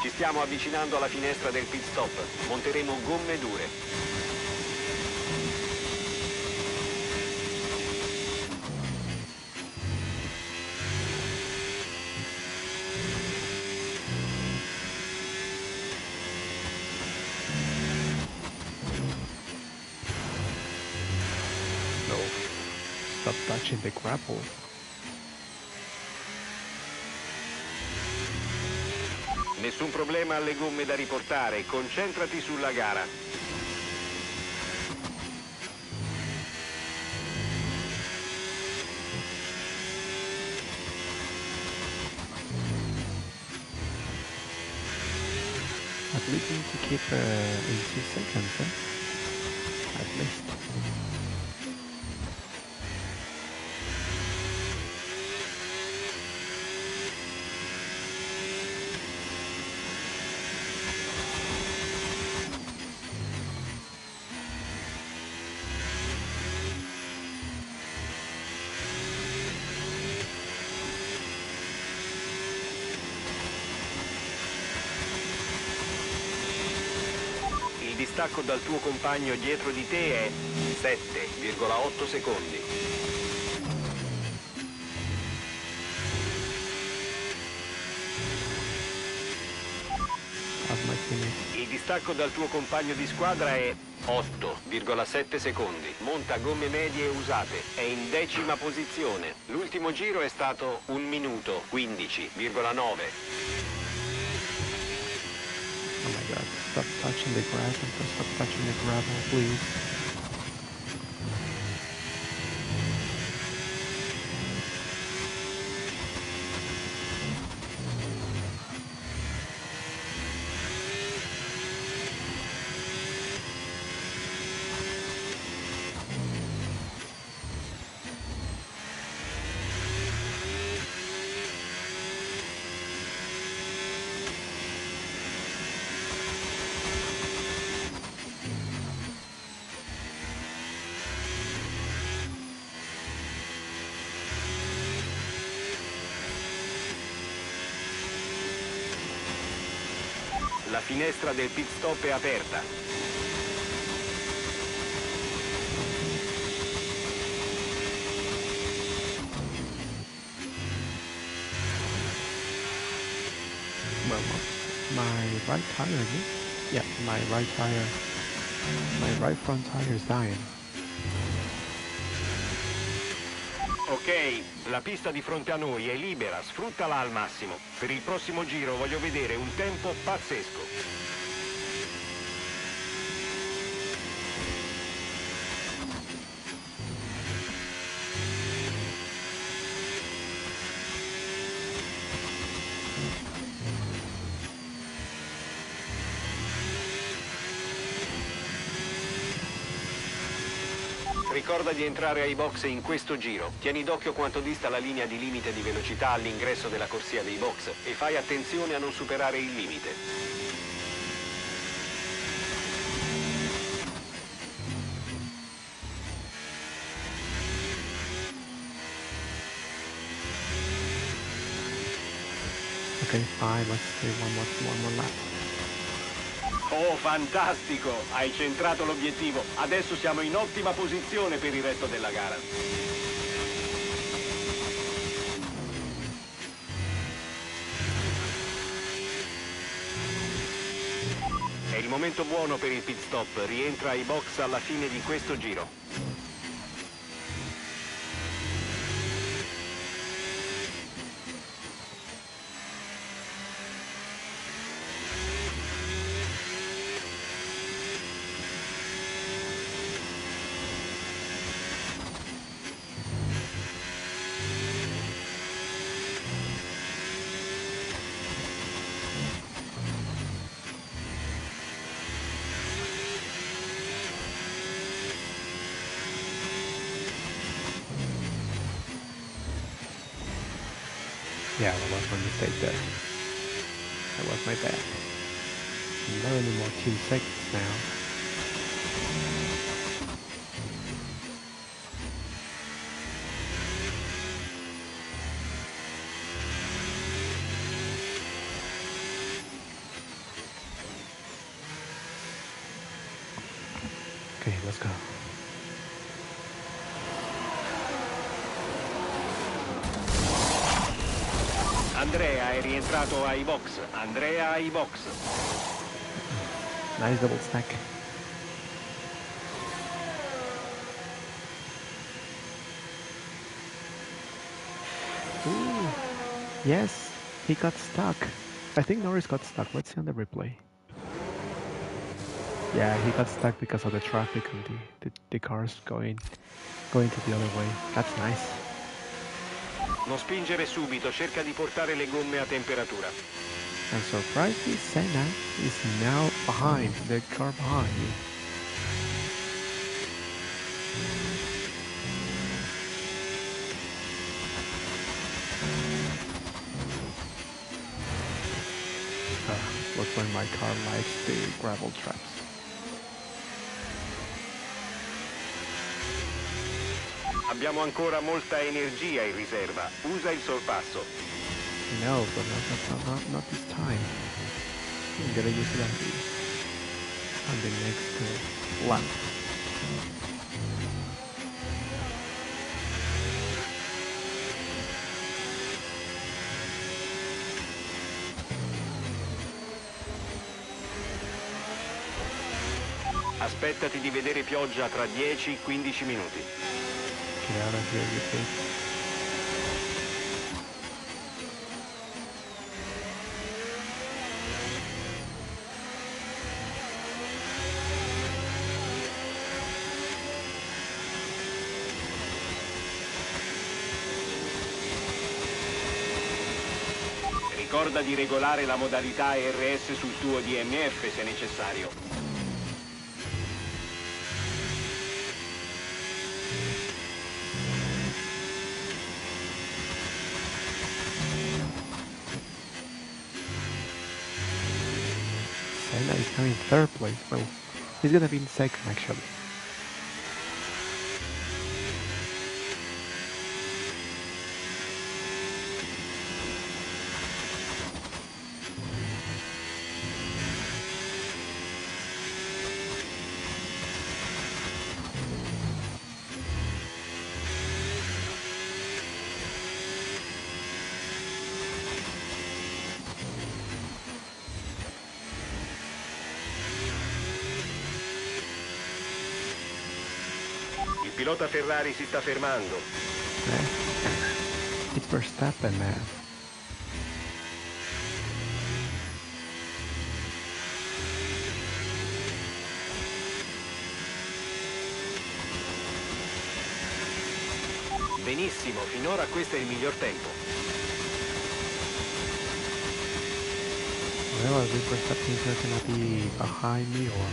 Ci stiamo avvicinando alla finestra del pit stop. Monteremo gomme dure. No. Stop touching the grapple. Nessun problema alle gomme da riportare. Concentrati sulla gara. At least you need to keep in 2 seconds, eh? At least. Il distacco dal tuo compagno dietro di te è 7,8 secondi. Il distacco dal tuo compagno di squadra è 8,7 secondi. Monta gomme medie usate. È in 10ª posizione. L'ultimo giro è stato 1 minuto 15,9. Oh my god, stop touching the grass and stop touching the gravel, please. La finestra del pit stop è aperta. Well, my right tire, yeah, my right front tire is dying. Ok, la pista di fronte a noi è libera, sfruttala al massimo. Per il prossimo giro voglio vedere un tempo pazzesco. Ricorda di entrare ai box in questo giro. Tieni d'occhio quanto dista la linea di limite di velocità all'ingresso della corsia dei box e fai attenzione a non superare il limite. Okay, fine, let's do one more lap. Oh, fantastico! Hai centrato l'obiettivo. Adesso siamo in ottima posizione per il resto della gara. È il momento buono per il pit stop. Rientra ai box alla fine di questo giro. Yeah, that was my mistake there. That was my bad. Not anymore 2 seconds now. Okay, let's go. Andrea è rientrato ai box. Andrea ai box. Nice double stack. Ooh, yes, he got stuck. I think Norris got stuck. Let's see on the replay. Yeah, he got stuck because of the traffic and the cars going to the other way. That's nice. Non spingere subito, cerca di portare le gomme a temperatura. And surprisingly, Senna is now behind, the car behind you. Looks like my car likes the gravel traps. Abbiamo ancora molta energia in riserva. Usa il sorpasso. No, but not this time. I'm gonna use it on the next lap. Aspettati di vedere pioggia tra 10-15 minuti. Get out of here, you think? Ricorda di regolare la modalità RS sul tuo DMF se necessario. Senna is now in third place. Well, he's gonna be in second actually. Il pilota Ferrari si sta fermando. It's Verstappen, man. Benissimo, finora questo è il miglior tempo. Well, I think Verstappen is gonna be behind me or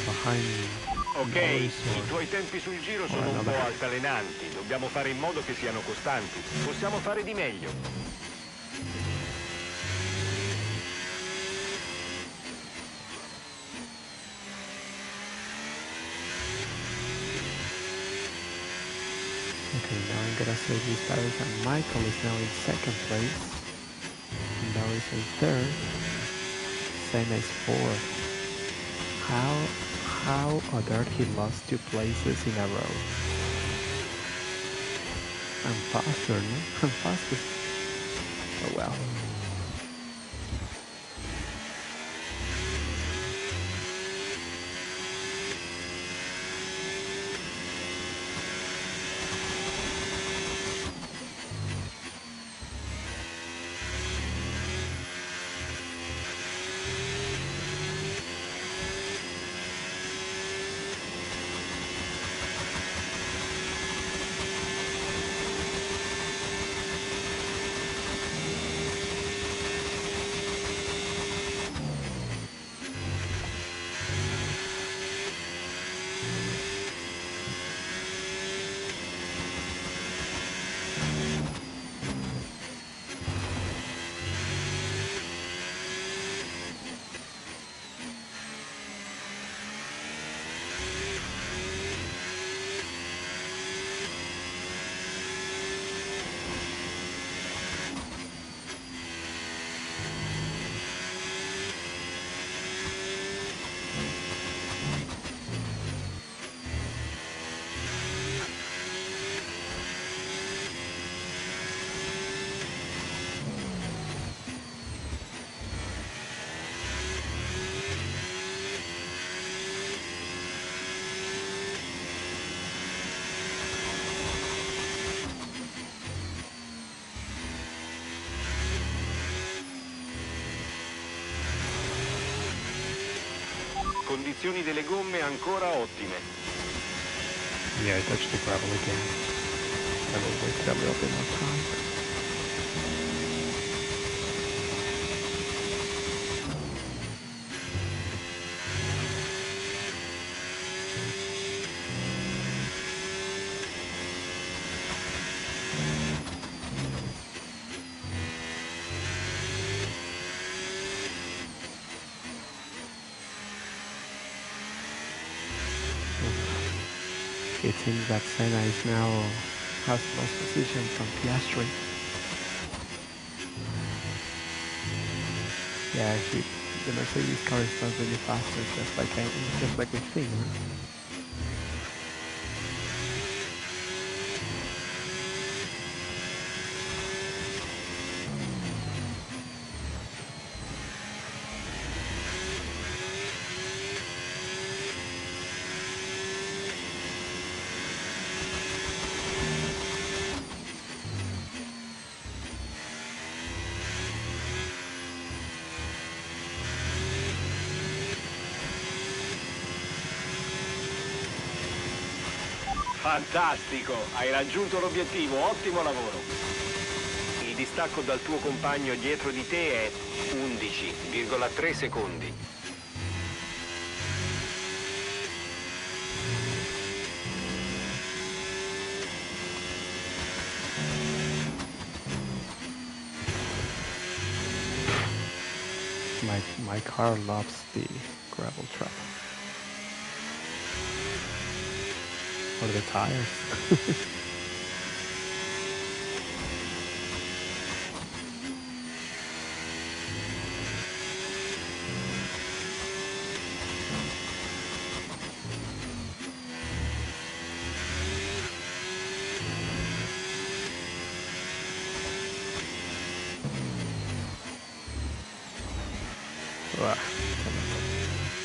behind Ok, Norris i tuoi tempi sul giro sono un po' altalenanti. Dobbiamo fare in modo che siano costanti. Possiamo fare di meglio. Okay, now I'm gonna save these tires, and Michael is now in second place. Norris in third. Senna is fourth. How on earth he lost 2 places in a row? I'm faster, no? I'm faster. Oh well. Condizioni delle gomme ancora ottime. Yeah, I touched the gravel again. I will wait a little bit more time. It seems that Senna is now has lost position from Piastri. Yeah, the Mercedes car is not really faster, just like we think. Huh? Fantastico, hai raggiunto l'obiettivo, ottimo lavoro. Il distacco dal tuo compagno dietro di te è 11,3 secondi. My car loves the gravel trap. Or the tires.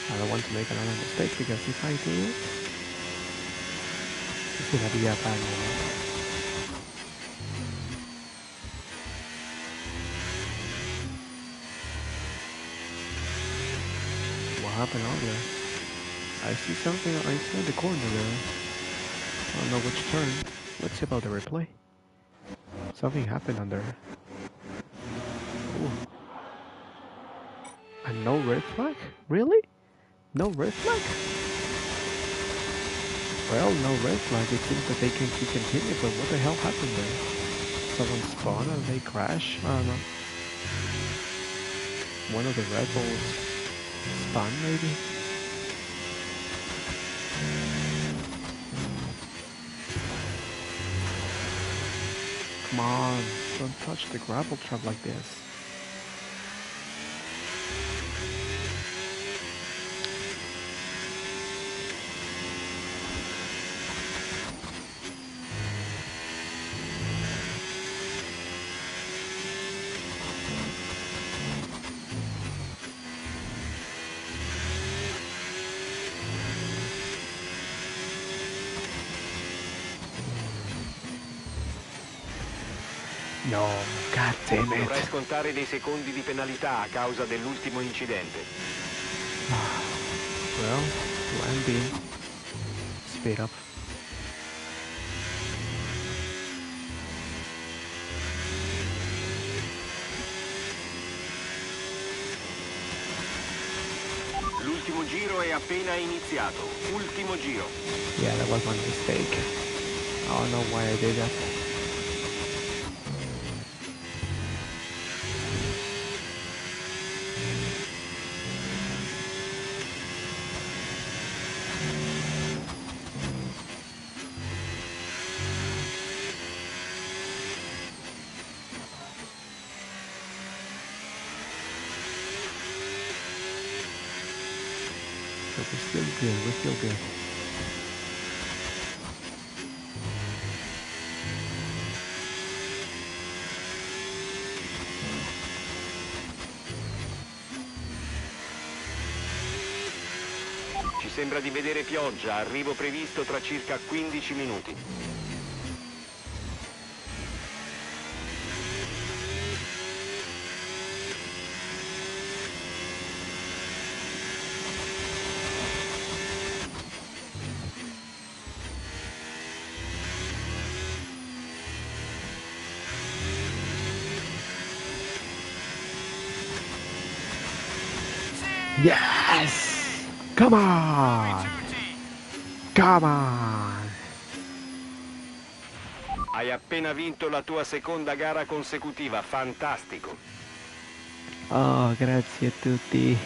I don't want to make another mistake because if I do, it's gonna be a bad moment. What happened out there? I see something, I see in the corner there. I don't know which turn. Let's see about the replay. Something happened under. Ooh. And no red flag? Really? No red flag? Well, no red flag. It seems that they can keep continuing, but what the hell happened there? Someone spawned and they crash? I don't know. One of the Red Bulls spun, maybe? Come on, don't touch the gravel trap like this. No, god damn it. Dovrai scontare dei secondi di penalità a causa dell'ultimo incidente. Well, plan B. Speed up. L'ultimo giro è appena iniziato. Ultimo giro. Yeah, that was my mistake. I don't know why I did that. But we're still good, we're still good. Ci sembra di vedere pioggia, arrivo previsto tra circa 15 minuti. Yes! Come on! Come on! Hai appena vinto la tua seconda gara consecutiva, fantastico. Oh, grazie a tutti.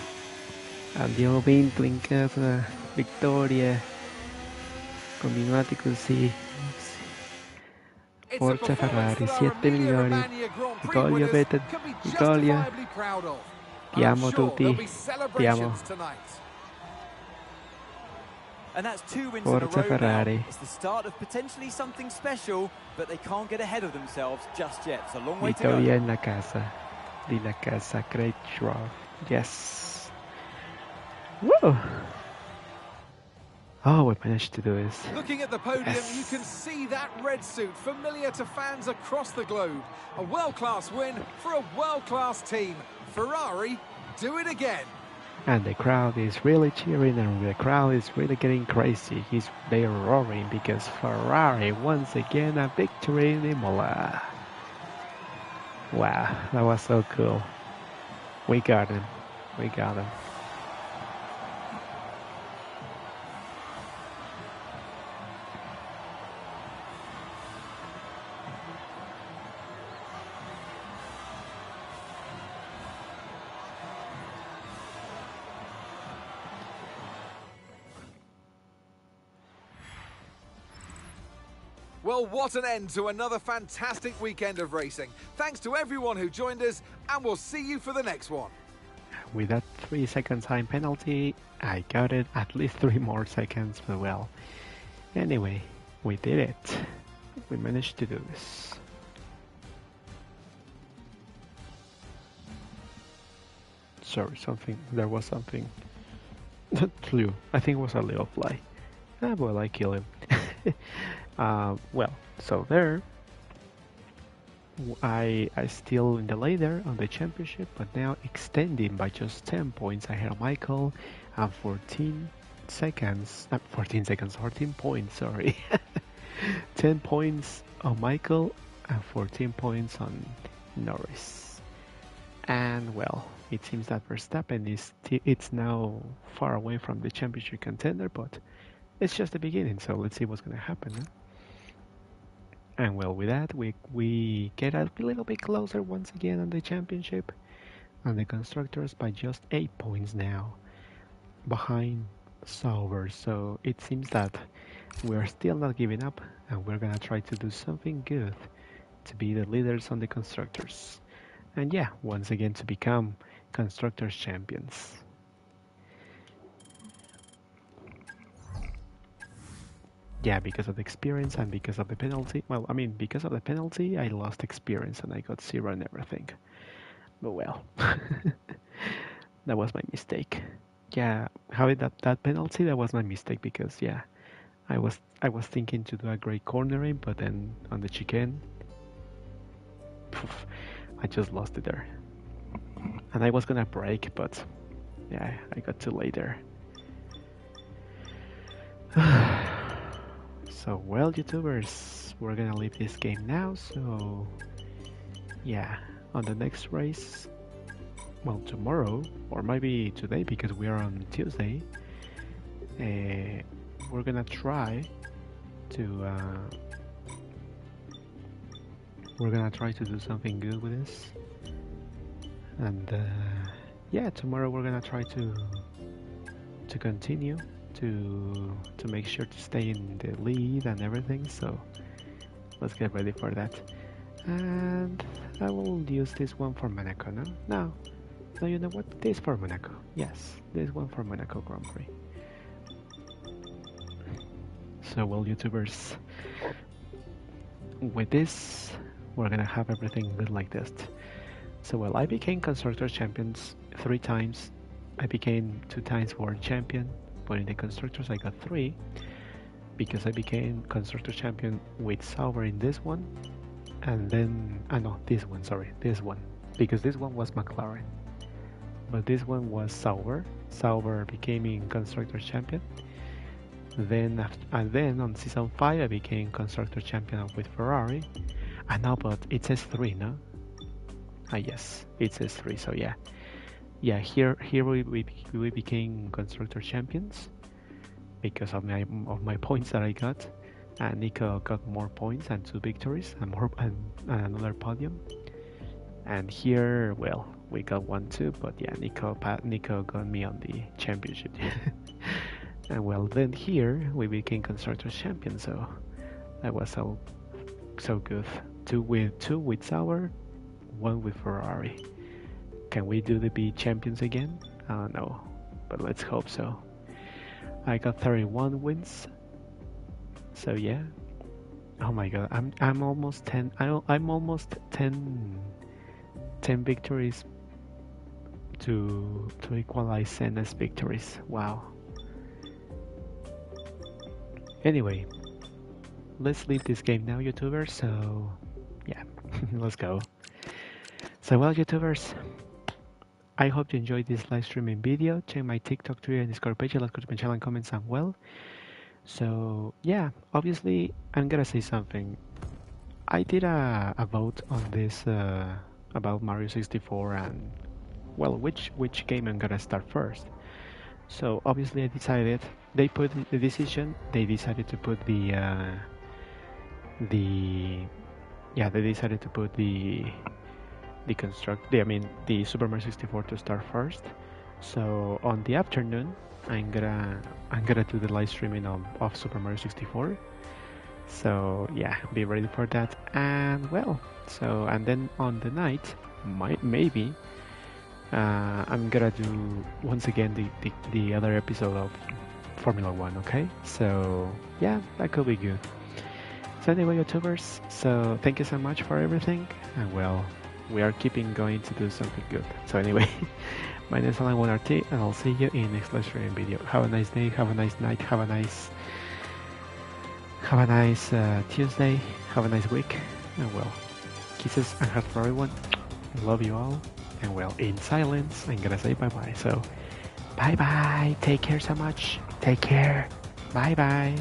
Abbiamo vinto in casa. Vittoria. Continuate così. Forza Ferrari, siete migliori. Rigoglio Vettel, Rigoglio. Ti amo tutti. Ti amo. And that's 2 wins Forza in a row Ferrari. now. It's the start of potentially something special, but they can't get ahead of themselves just yet. It's a long way to go. Vittoria en la casa. Di la casa, great job. Yes. Woo! Oh, we managed to do this. Looking at the podium, Yes. you can see that red suit familiar to fans across the globe. A world-class win for a world-class team. Ferrari, do it again. And the crowd is really cheering and the crowd is really getting crazy. They're roaring because Ferrari once again a victory in Imola. Wow, that was so cool. We got him. We got him. Well, what an end to another fantastic weekend of racing. Thanks to everyone who joined us, and we'll see you for the next one. With that 3-second time penalty, I got it at least 3 more seconds, but well. Anyway, we did it. We managed to do this. Sorry, there was something that flew. I think it was a little fly. Ah, well, I killed him. Well, so there, I still in the leader on the championship, but now extending by just 10 points ahead of Michael and 14 points, sorry. 10 points on Michael and 14 points on Norris. And well, it seems that Verstappen it's now far away from the championship contender, but it's just the beginning, so let's see what's going to happen. Huh? And well, with that, we get a little bit closer once again on the championship, and the constructors by just 8 points now, behind Sauber. So it seems that we're still not giving up, and we're gonna try to do something good to be the leaders on the constructors, and yeah, once again to become constructors champions. Yeah, because of the experience and because of the penalty. Well, I mean, because of the penalty, I lost experience and I got 0 and everything. But well, that was my mistake. Yeah, having that penalty, that was my mistake because yeah, I was thinking to do a great cornering, but then on the chicane, poof, I just lost it there. And I was gonna break, but yeah, I got too late there. So, well, YouTubers, we're gonna leave this game now, so yeah, on the next race, well, tomorrow, or maybe today because we are on Tuesday, we're gonna try to do something good with this, and yeah, tomorrow we're gonna try to continue to make sure to stay in the lead and everything. So let's get ready for that. And I will use this one for Monaco. No, you know what? This for Monaco. Yes, this one for Monaco Grand Prix. So, well, YouTubers, with this, we're gonna have everything good like this. So, well, I became Constructors Champions 3 times. I became 2 times World Champion, but in the Constructors I got 3, because I became Constructor Champion with Sauber in this one, and then, this one, because this one was McLaren, but this one was Sauber. Sauber became Constructor Champion. Then on season 5 I became Constructor Champion with Ferrari. But it says 3, no? Yes, it says 3. So yeah. Here we became Constructor Champions because of my points that I got, and Nico got more points and 2 victories and another podium. And here, well, we got 1 too, but yeah, Nico got me on the championship. And well, then here we became Constructors Champion, so that was so good. 2 with Sauber, 1 with Ferrari. Can we do the be champions again? No, but let's hope so. I got 31 wins, so yeah. Oh my god, I'm almost 10. I'm almost 10 victories to equalize Senna's victories. Wow. Anyway, let's leave this game now, YouTubers. So yeah, let's go. So well, YouTubers, I hope you enjoyed this live streaming video. Check my TikTok, Twitter, and Discord page. Let's go to my channel and comments and well. So yeah, obviously I'm gonna say something. I did a vote on this about Mario 64 and well, which game I'm gonna start first. So obviously I decided they decided to put the Super Mario 64 to start first. So on the afternoon, I'm gonna do the live streaming of Super Mario 64. So yeah, be ready for that. And well, and then on the night, maybe I'm gonna do once again the other episode of Formula 1. Okay, so yeah, that could be good. So anyway, YouTubers, so thank you so much for everything, and well, we are keeping going to do something good. So anyway, my name is Alan1RT, and I'll see you in the next live streaming video. Have a nice day, have a nice night, have a nice Tuesday, have a nice week, and well, kisses and hearts for everyone. I love you all, and well, in silence, I'm gonna say bye-bye. So, bye-bye, take care so much, take care, bye-bye.